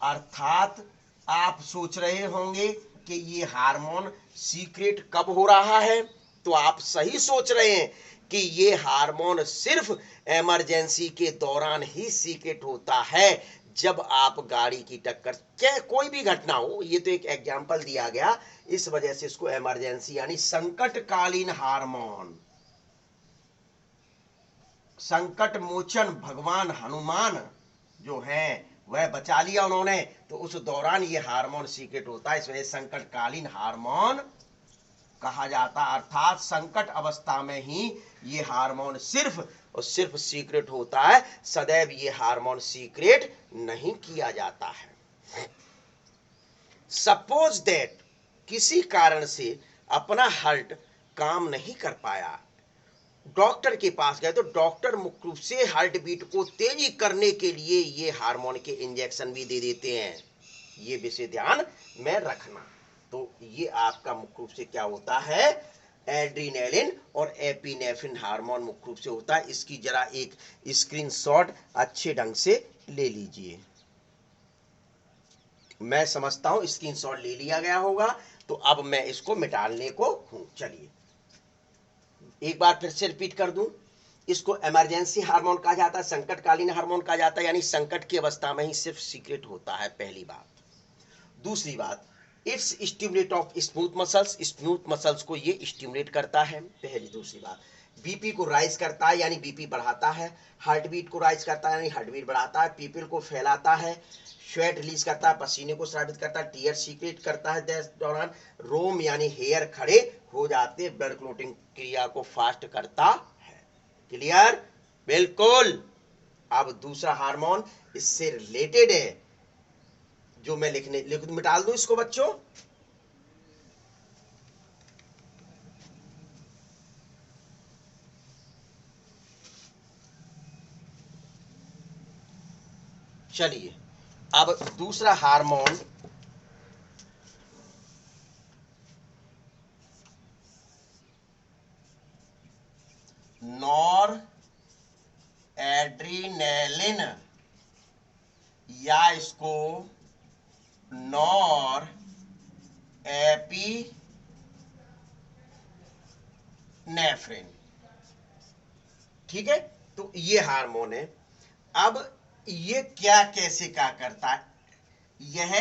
अर्थात आप सोच रहे होंगे कि ये हार्मोन सीक्रेट कब हो रहा है, तो आप सही सोच रहे हैं कि ये हार्मोन सिर्फ इमरजेंसी के दौरान ही सीक्रेट होता है, जब आप गाड़ी की टक्कर, चाहे कोई भी घटना हो, ये तो एक एग्जाम्पल दिया गया, इस वजह से इसको इमरजेंसी यानी संकटकालीन हार्मोन, संकट मोचन भगवान हनुमान जो हैं वह बचा लिया उन्होंने, तो उस दौरान ये हार्मोन सीक्रेट होता है, इसमें संकटकालीन हार्मोन कहा जाता है। अर्थात संकट अवस्था में ही ये हार्मोन सिर्फ और सिर्फ सीक्रेट होता है, सदैव ये हार्मोन सीक्रेट नहीं किया जाता है। सपोज दैट किसी कारण से अपना हार्ट काम नहीं कर पाया, डॉक्टर के पास गए, तो डॉक्टर मुख्य रूप से हार्ट बीट को तेजी करने के लिए ये हार्मोन के इंजेक्शन भी दे देते हैं, ये विषय ध्यान में रखना। तो ये आपका मुख्य रूप से क्या होता है, एड्रीनेलिन और एपिनेफ्रिन हार्मोन मुख्य रूप से होता है। इसकी जरा एक स्क्रीनशॉट अच्छे ढंग से ले लीजिए, मैं समझता हूं स्क्रीनशॉट ले लिया गया होगा, तो अब मैं इसको मिटाने को हूं। चलिए एक बार फिर से रिपीट कर दूं, इसको इमरजेंसी हार्मोन कहा जाता है, संकटकालीन हार्मोन कहा जाता है, यानी संकट की अवस्था में ही सिर्फ सीक्रेट होता है, पहली बात। दूसरी बात, it's stimulate of smooth muscles, smooth muscles को ये स्टिमुलेट करता है, पहली। दूसरी बात, बीपी को राइज करता है, यानी बीपी बढ़ाता है, हार्ट बीट को राइज करता है, यानी हार्ट बीट बढ़ाता है, पीपल को फैलाता है, स्वेट रिलीज करता है, पसीने को स्रावित करता है, टीयर सीक्रेट करता है, दौरान रोम यानी हेयर खड़े हो जाते, ब्लड क्लोटिंग क्रिया को फास्ट करता है। क्लियर, बिल्कुल। अब दूसरा हार्मोन इससे रिलेटेड है, जो मैं लिख मिटाल दूं इसको बच्चों, चलिए अब दूसरा हार्मोन नॉर एड्रीनेलिन, या इसको नॉर एपिनेफ्रिन, ठीक है। तो ये हार्मोन है। अब ये क्या कैसे क्या करता है, यह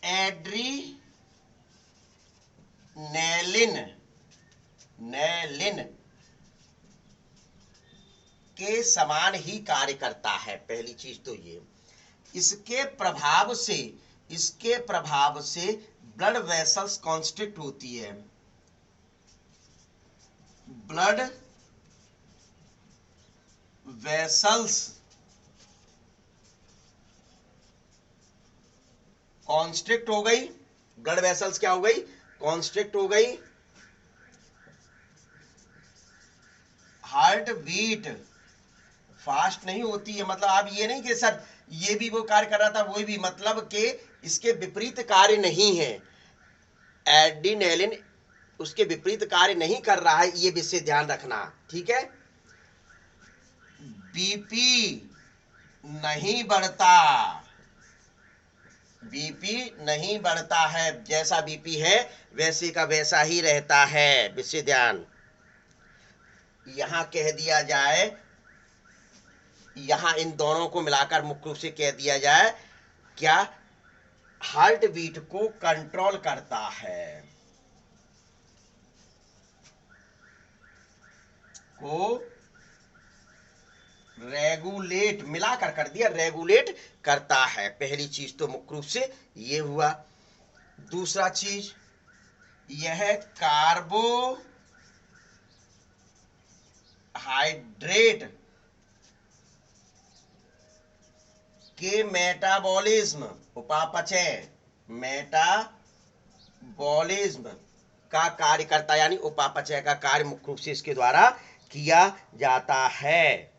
एड्रीनेलिन के समान ही कार्य करता है, पहली चीज तो ये। इसके प्रभाव से ब्लड वेसल्स कॉन्स्ट्रिक्ट होती है, ब्लड वेसल्स कॉन्स्ट्रिक्ट हो गई, ब्लड वेसल्स क्या हो गई, कॉन्स्ट्रिक्ट हो गई, हार्ट बीट फास्ट नहीं होती है। मतलब आप ये नहीं कि सर ये भी वो कार्य कर रहा था, वो भी, मतलब कि इसके विपरीत कार्य नहीं है, एड्रीनेलिन उसके विपरीत कार्य नहीं कर रहा है, ये विषय ध्यान रखना, ठीक है। बीपी नहीं बढ़ता, बीपी नहीं बढ़ता है, जैसा बीपी है वैसे का वैसा ही रहता है, विषय ध्यान। यहां कह दिया जाए, यहां इन दोनों को मिलाकर मुख्य रूप से कह दिया जाए, क्या हार्ट बीट को कंट्रोल करता है, को रेगुलेट, मिलाकर कर दिया, रेगुलेट करता है। पहली चीज तो मुख्य रूप से ये हुआ। दूसरा चीज, यह कार्बोहाइड्रेट के मेटाबॉलिज्म, उपापचय, मेटाबॉलिज्म का कार्य करता, यानी उपापचय का कार्य मुख्य रूप से इसके द्वारा किया जाता है।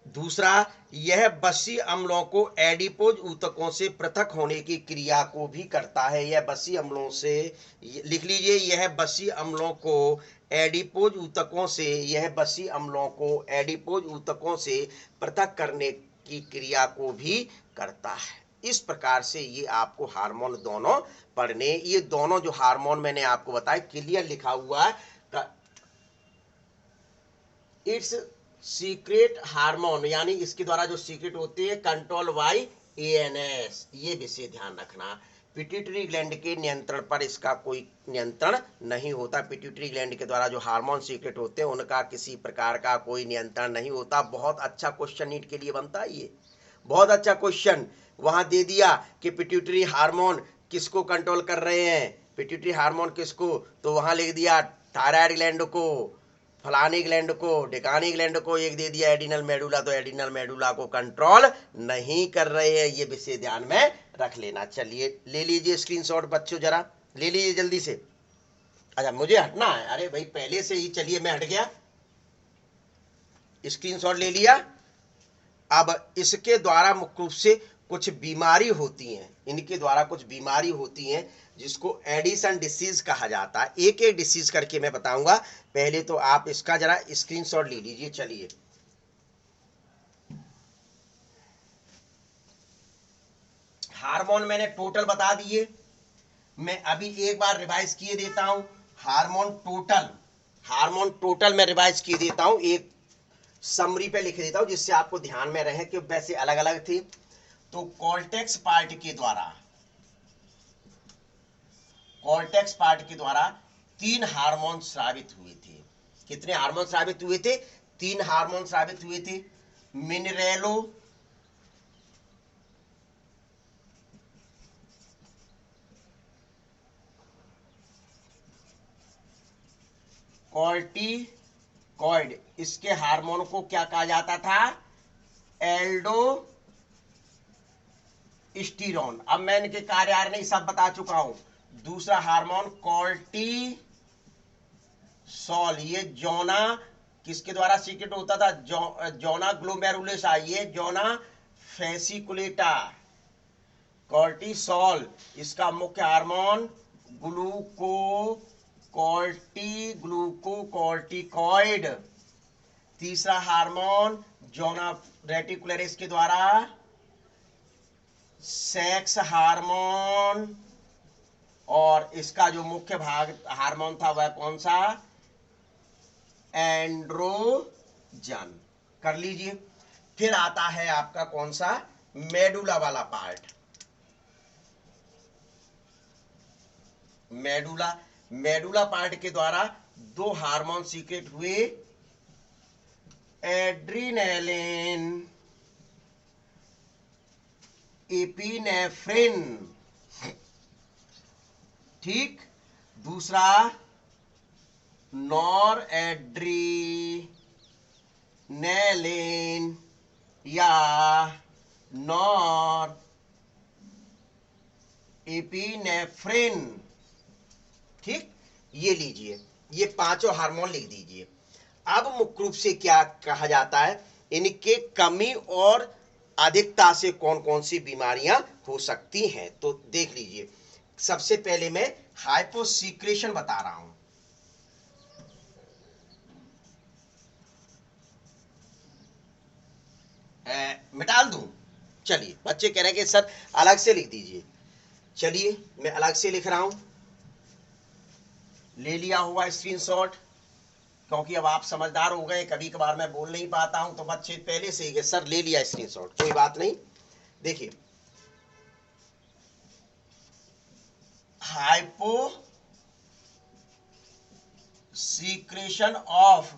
दूसरा, यह बसी अम्लों को एडिपोज ऊतकों से पृथक होने की क्रिया को भी करता है। यह बसी अम्लों से, लिख लीजिए, यह बसी अम्लों को एडिपोज ऊतकों से, यह बसी अम्लों को एडिपोज ऊतकों से पृथक करने की क्रिया को भी करता है। इस प्रकार से ये आपको हार्मोन दोनों पढ़ने, ये दोनों जो हार्मोन मैंने आपको बताया, क्लियर लिखा हुआ है, इट्स सीक्रेट हार्मोन, यानी इसके द्वारा जो सीक्रेट होते हैं, कंट्रोल बाय एएनएस। ये विषय ध्यान रखना। पिट्यूटरी ग्लैंड के नियंत्रण पर इसका कोई नियंत्रण नहीं होता। पिट्यूटरी ग्लैंड के द्वारा जो हार्मोन सीक्रेट होते हैं उनका किसी प्रकार का कोई नियंत्रण नहीं होता। बहुत अच्छा क्वेश्चन नीट के लिए बनता है, ये बहुत अच्छा क्वेश्चन वहां दे दिया कि पिट्यूटरी हार्मोन किसको कंट्रोल कर रहे हैं, पिट्यूटरी हार्मोन किसको, तो वहां लिख दिया थायराइड ग्लैंड को, फलानी ग्लैंड को, ढिकानी ग्लैंड को, एक दे दिया एडिनल मेडुला, तो एडिनल मेडुला को कंट्रोल नहीं कर रहे हैं। ये विषय ध्यान में रख लेना। चलिए ले लीजिए स्क्रीनशॉट बच्चों, जरा ले लीजिए जल्दी से। अच्छा मुझे हटना है, अरे भाई पहले से ही, चलिए मैं हट गया, स्क्रीनशॉट ले लिया। अब इसके द्वारा मुख्य रूप से कुछ बीमारी होती हैं, इनके द्वारा कुछ बीमारी होती हैं जिसको एडिशन डिसीज कहा जाता है। एक एक डिसीज करके मैं बताऊंगा। पहले तो आप इसका जरा स्क्रीनशॉट ले लीजिए। चलिए हार्मोन मैंने टोटल बता दिए, मैं अभी एक बार रिवाइज किए देता हूं। हार्मोन टोटल मैं रिवाइज किए देता हूं, एक समरी पे लिख देता हूं जिससे आपको ध्यान में रहे कि वैसे अलग अलग थी। तो कॉर्टेक्स पार्ट के द्वारा 3 हार्मोन स्रावित हुए थे। कितने हार्मोन स्रावित हुए थे? 3 हार्मोन स्रावित हुए थे। मिनरेलो, कॉर्टिकॉइड, इसके हार्मोन को क्या कहा जाता था? एल्डोस्टेरोन। अब मैं इनके कार्यान्वयन सब बता चुका हूं। दूसरा हार्मोन कॉर्टिसोल, ये जोना किसके द्वारा सीक्रेट होता था? जोना ग्लोमेरुलसा, ये जोना फेसिकुलेटा। कॉर्टिसोल इसका मुख्य हार्मोन, ग्लूकोकॉर्टिकॉइड। तीसरा हार्मोन जोना रेटिकुलरिस के द्वारा सेक्स हार्मोन, और इसका जो मुख्य भाग हार्मोन था वह कौन सा? एंड्रोजन। कर लीजिए। फिर आता है आपका कौन सा? मेडुला वाला पार्ट। मेडुला पार्ट के द्वारा 2 हार्मोन सीक्रेट हुए, एड्रीनेलिन, एपिनेफ्रिन। ठीक। दूसरा नॉर एड्रीनेलिन या नॉर एपिनेफ्रिन। ठीक, ये लीजिए, ये 5 हार्मोन लिख दीजिए। अब मुख्य रूप से क्या कहा जाता है, इनके कमी और अधिकता से कौन कौन सी बीमारियां हो सकती हैं, तो देख लीजिए। सबसे पहले मैं हाइपोसीक्रेशन बता रहा हूं। मिटाल दूं? चलिए, बच्चे कह रहे हैं कि सर अलग से लिख दीजिए। चलिए मैं अलग से लिख रहा हूं, ले लिया हुआ स्क्रीनशॉट, क्योंकि अब आप समझदार हो गए। कभी कभार मैं बोल नहीं पाता हूं तो बच्चे पहले से ही सर ले लिया स्क्रीनशॉट, कोई बात नहीं। देखिए, सीक्रेशन ऑफ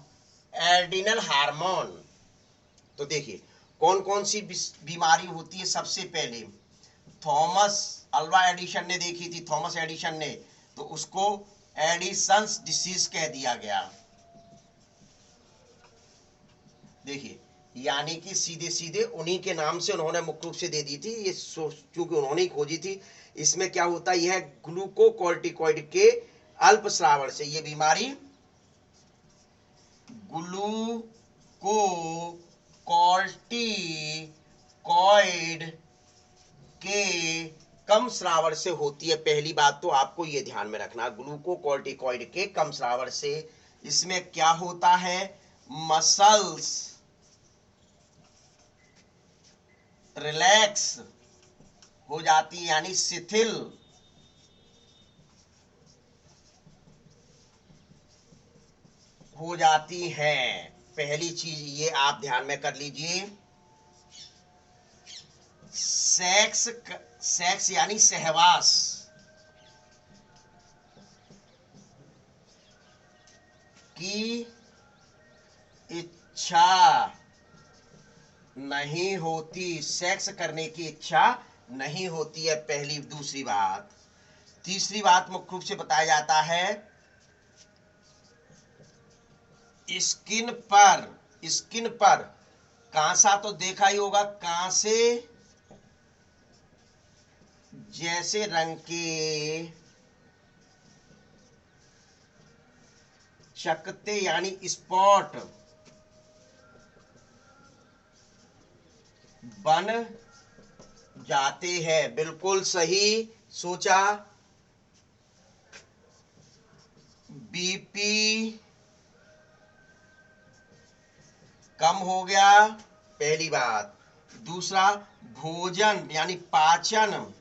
एड्रिनल हार्मोन। तो देखिए कौन कौन सी बीमारी होती है। सबसे पहले थॉमस अल्वा एडिसन ने देखी थी, थॉमस एडिसन ने, तो उसको एडिसन्स डिसीज कह दिया गया। देखिए यानी कि सीधे सीधे उन्हीं के नाम से उन्होंने मुख्य रूप से दे दी थी, ये चूंकि उन्होंने ही खोजी थी। इसमें क्या होता है, यह ग्लूकोकॉर्टिकॉइड के अल्प श्रावण से, ये बीमारी ग्लूकोकॉर्टिकॉइड के कम श्रावण से होती है। पहली बात तो आपको ये ध्यान में रखना, ग्लूकोकॉर्टिकॉइड के कम श्रावण से। इसमें क्या होता है, मसल्स रिलैक्स हो जाती है, यानी शिथिल हो जाती हैं। पहली चीज ये आप ध्यान में कर लीजिए। सेक्स यानी सहवास की इच्छा नहीं होती, सेक्स करने की इच्छा नहीं होती है, पहली। दूसरी बात, तीसरी बात मुख्य रूप से बताया जाता है, स्किन पर कांसा तो देखा ही होगा, कांसे जैसे रंग के चकत्ते यानी स्पॉट बन जाते हैं। बिल्कुल सही सोचा। बीपी कम हो गया, पहली बात। दूसरा, भोजन यानी पाचन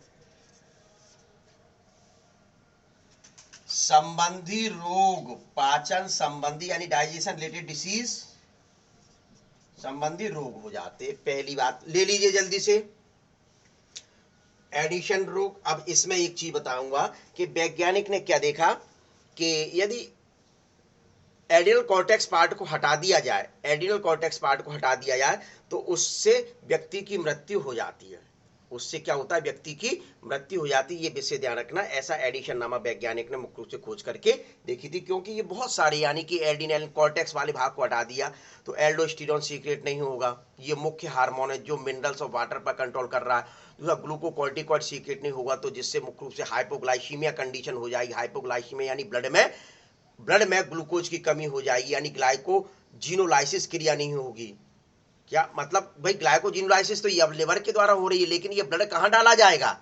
संबंधी रोग, पाचन संबंधी यानी डाइजेशन रिलेटेड डिसीज संबंधी रोग हो जाते। पहली बात ले लीजिए जल्दी से, एडिशन रोग। अब इसमें एक चीज बताऊंगा कि वैज्ञानिक ने क्या देखा कि यदि एड्रिनल कॉर्टेक्स पार्ट को हटा दिया जाए, एड्रिनल कॉर्टेक्स पार्ट को हटा दिया जाए तो उससे व्यक्ति की मृत्यु हो जाती है। उससे क्या होता है, व्यक्ति की मृत्यु हो जाती है। ये विषय ध्यान रखना। ऐसा एडिशन नामक वैज्ञानिक ने मुख्य रूप से खोज करके देखी थी, क्योंकि ये बहुत सारे, यानी कि एड्रिनल कॉर्टेक्स वाले भाग को हटा दिया तो एल्डोस्टेरोन सीक्रेट नहीं होगा, ये मुख्य हार्मोन है जो मिनरल्स और वाटर पर कंट्रोल कर रहा है। दूसरा, ग्लूकोकॉर्टिकॉइड सीक्रेट नहीं होगा, तो जिससे मुख्य रूप से हाइपोग्लाइसीमिया कंडीशन हो जाएगी। हाइपोग्लाइसीमिया यानी ब्लड में ग्लूकोज की कमी हो जाएगी, यानी ग्लाइकोजिनोलाइसिस क्रिया नहीं होगी। क्या मतलब भाई, ग्लाइकोजिनोलाइसिस तो ये अब लिवर के द्वारा हो रही है, लेकिन ये ब्लड कहां डाला जाएगा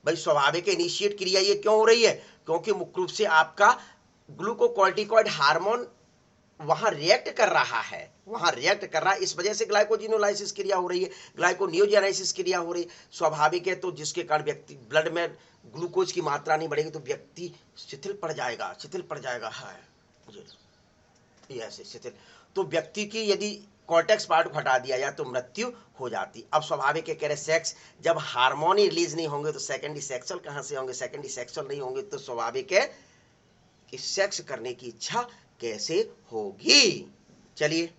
भाई? स्वाभाविक इनिशिएट क्रिया ये क्यों हो रही है? क्योंकि मुख्य रूप से आपका ग्लूकोकॉर्टिकॉइड हार्मोन वहां रिएक्ट कर रहा है, इस वजह से ग्लाइकोजिनोलाइसिस क्रिया हो रही है, ग्लाइकोनियोजेनेसिस क्रिया हो रही है। स्वाभाविक है, तो जिसके कारण व्यक्ति ब्लड में ग्लूकोज की मात्रा नहीं बढ़ेगी तो व्यक्ति शिथिल पड़ जाएगा है ये ऐसे शिथिल। तो व्यक्ति की यदि कॉर्टेक्स पार्ट को हटा दिया जाए तो मृत्यु हो जाती। अब स्वाभाविक है, कह रहे सेक्स जब हार्मोन ही रिलीज नहीं होंगे तो सेकेंडरी सेक्सुअल कहां से होंगे? सेकेंडरी सेक्सुअल नहीं होंगे तो स्वाभाविक है कि सेक्स करने की इच्छा कैसे होगी? चलिए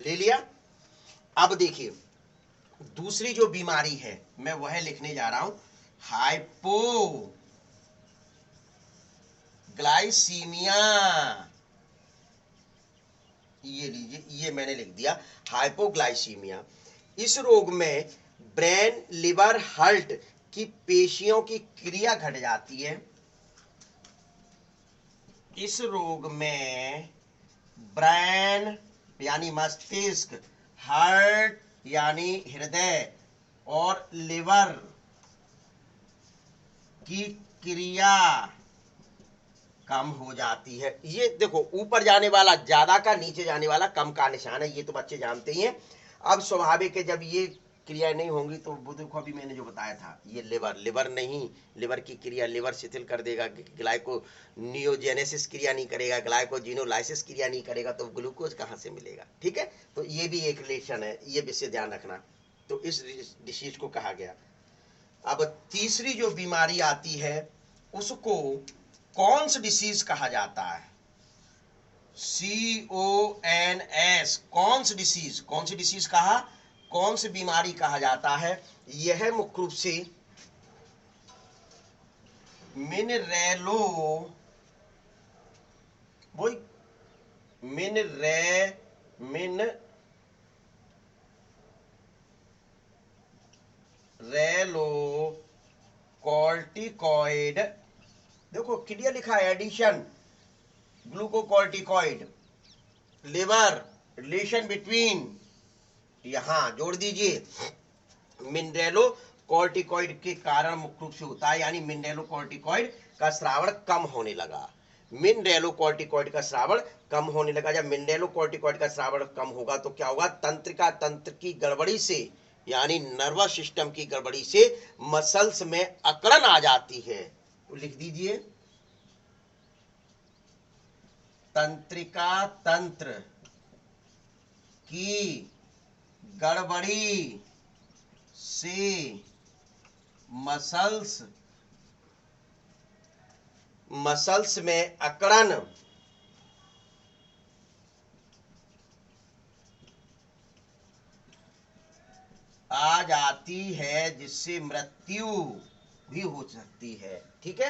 ले लिया। अब देखिए दूसरी जो बीमारी है मैं वह लिखने जा रहा हूं, हाइपोग्लाइसीमिया। ये लीजिए, ये मैंने लिख दिया हाइपोग्लाइसीमिया। इस रोग में ब्रेन, लिवर, हार्ट की पेशियों की क्रिया घट जाती है। इस रोग में ब्रेन यानी मस्तिष्क, हार्ट यानी हृदय और लिवर की क्रिया कम हो जाती है। ये देखो ऊपर जाने वाला ज्यादा का, नीचे जाने वाला कम का निशान है, ये तो बच्चे जानते ही हैं। अब स्वाभाविक है जब ये क्रिया नहीं होंगी तो वो देखो अभी मैंने जो बताया था, ये लिवर नहीं, लिवर की क्रिया, लिवर शिथिल कर देगा, ग्लाइकोनियोजेनेसिस क्रिया नहीं करेगा, ग्लाइकोजिनोलाइसिस क्रिया नहीं करेगा, तो ग्लूकोज कहाँ से मिलेगा? ठीक है, तो ये भी एक रिलेशन है, ये विषय ध्यान रखना। तो इस डिसीज को कहा गया। अब तीसरी जो बीमारी आती है उसको कौन सी डिसीज कहा जाता है? CONS, कौन सी डिसीज, कौन सी डिसीज कहा, कौन सी बीमारी कहा जाता है? यह मुख्य रूप से मिनरेलो, वही मिनरेलो कॉर्टिकॉइड, देखो क्लियर लिखा है, addition glucocorticoid, liver, relation between, यहां जोड़ दीजिए, मिनरेलो कॉर्टिकॉइड के कारण मुख्य रूप से होता है, यानी मिनरेलो कॉर्टिकॉइड का स्रावण कम होने लगा। मिनरेलो कॉर्टिकॉइड का स्रावण कम होने लगा। जब मिनरेलो कॉर्टिकॉइड का स्रावण कम होगा तो क्या होगा? तंत्र की गड़बड़ी से, यानी नर्वस सिस्टम की गड़बड़ी से मसल्स में अकड़न आ जाती है। तो लिख दीजिए, तंत्र की गड़बड़ी से मसल्स में अकड़न आ जाती है, जिससे मृत्यु भी हो सकती है। ठीक है,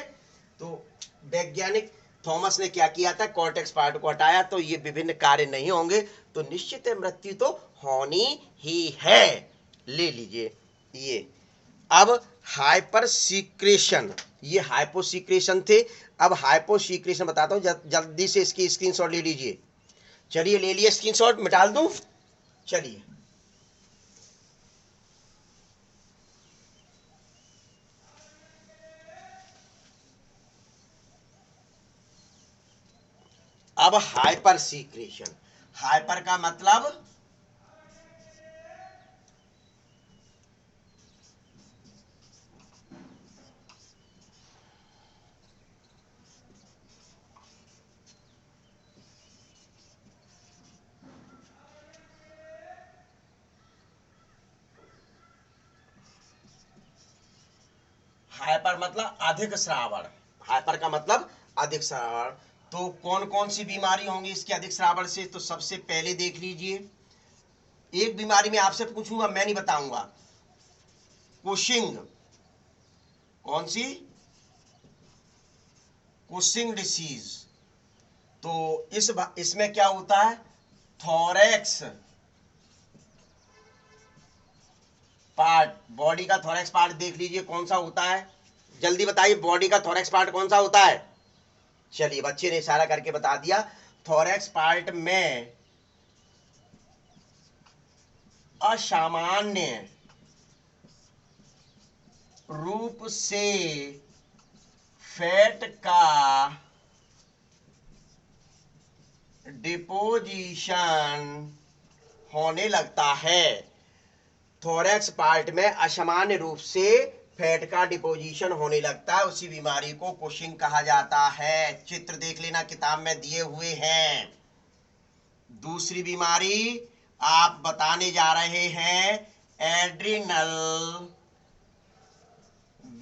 तो वैज्ञानिक थॉमस ने क्या किया था? कॉर्टेक्स पार्ट को हटाया तो ये विभिन्न कार्य नहीं होंगे, तो निश्चित है मृत्यु तो होनी ही है। ले लीजिए ये। अब हाइपर सीक्रेशन, ये हाइपोसीक्रेशन थे। अब हाइपोसीक्रेशन बताता हूं, जल्दी से इसकी स्क्रीनशॉट ले लीजिए। चलिए ले लिए स्क्रीनशॉट, मिटा दूं? चलिए, अब हाइपर सीक्रेशन, हाइपर का मतलब हाइपर मतलब अधिक श्रावण, हाइपर का मतलब अधिक श्रावण। तो कौन कौन सी बीमारी होंगी इसके अधिक श्रावण से? तो सबसे पहले देख लीजिए, एक बीमारी में आपसे पूछूंगा, मैं नहीं बताऊंगा, कुशिंग। कौन सी? Cushing disease. तो इसमें क्या होता है? थोरैक्स पार्ट, बॉडी का थोरैक्स पार्ट देख लीजिए कौन सा होता है, जल्दी बताइए, बॉडी का थोरैक्स पार्ट कौन सा होता है? चलिए, बच्चे ने इशारा करके बता दिया, थोरैक्स पार्ट में असामान्य रूप से फैट का डिपोजिशन होने लगता है। थोरैक्स पार्ट में असामान्य रूप से फैट का डिपोजिशन होने लगता है, उसी बीमारी को कुशिंग कहा जाता है। चित्र देख लेना, किताब में दिए हुए हैं। दूसरी बीमारी आप बताने जा रहे हैं, एड्रिनल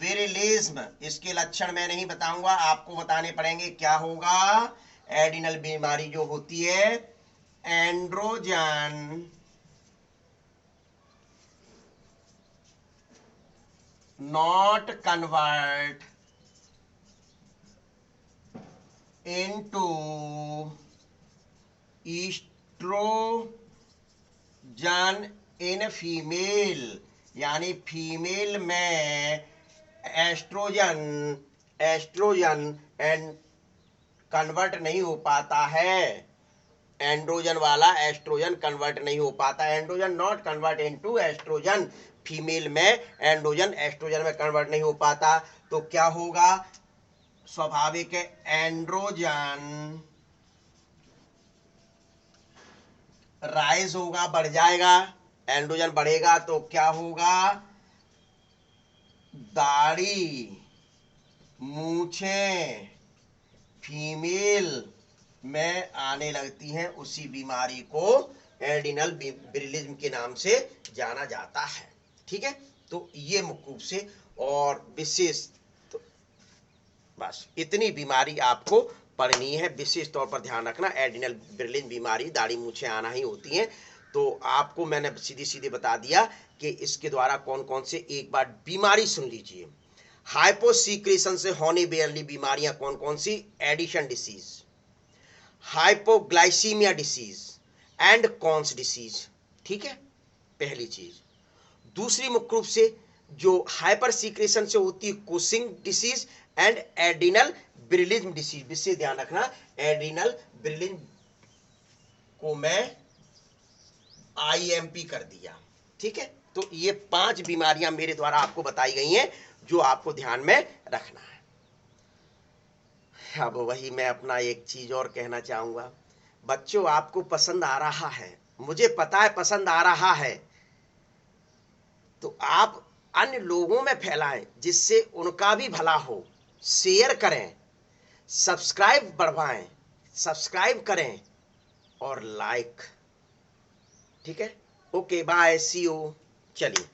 विरिलिज्म। इसके लक्षण मैं नहीं बताऊंगा, आपको बताने पड़ेंगे। क्या होगा? एड्रिनल बीमारी जो होती है, androgen not convert into estrogen in female, यानी फीमेल में एस्ट्रोजन एंड कन्वर्ट नहीं हो पाता है। एंड्रोजन वाला एस्ट्रोजन कन्वर्ट नहीं हो पाता, androgen not convert into estrogen, female में एंड्रोजन एस्ट्रोजन में कन्वर्ट नहीं हो पाता। तो क्या होगा? स्वाभाविक है, एंड्रोजन राइज होगा, बढ़ जाएगा, एंड्रोजन बढ़ेगा तो क्या होगा? दाढ़ी, मूछें फीमेल में आने लगती हैं, उसी बीमारी को एड्रिनल विरिलिज्म के नाम से जाना जाता है। ठीक है, तो ये मुख्य रूप से और विशेष बस इतनी बीमारी आपको पढ़नी है, विशेष तौर पर ध्यान रखना। एड्रिनल ब्रिलिन बीमारी दाढ़ी मूछें आना ही होती हैं, तो आपको मैंने सीधी सीधे बता दिया कि इसके द्वारा कौन कौन से, एक बार बीमारी सुन लीजिए। हाइपोसीक्रेशन से होने वाली बीमारियां कौन कौन सी? Addison disease, hypoglycaemia disease and Conn's disease. ठीक है, पहली चीज। दूसरी मुख्य रूप से जो हाइपर सीक्रेशन से होती है, Cushing disease and adrenal virilism disease. विशेष ध्यान रखना, एड्रिनल ब्रिलिज्म को मैं IMP कर दिया। ठीक है, तो ये 5 बीमारियां मेरे द्वारा आपको बताई गई हैं जो आपको ध्यान में रखना है। अब वही मैं अपना एक चीज और कहना चाहूंगा, बच्चों आपको पसंद आ रहा है, मुझे पता है पसंद आ रहा है, तो आप अन्य लोगों में फैलाएं जिससे उनका भी भला हो। शेयर करें, सब्सक्राइब बढ़वाएं, सब्सक्राइब करें और लाइक। ठीक है, ओके बाय, सी यू। चलिए।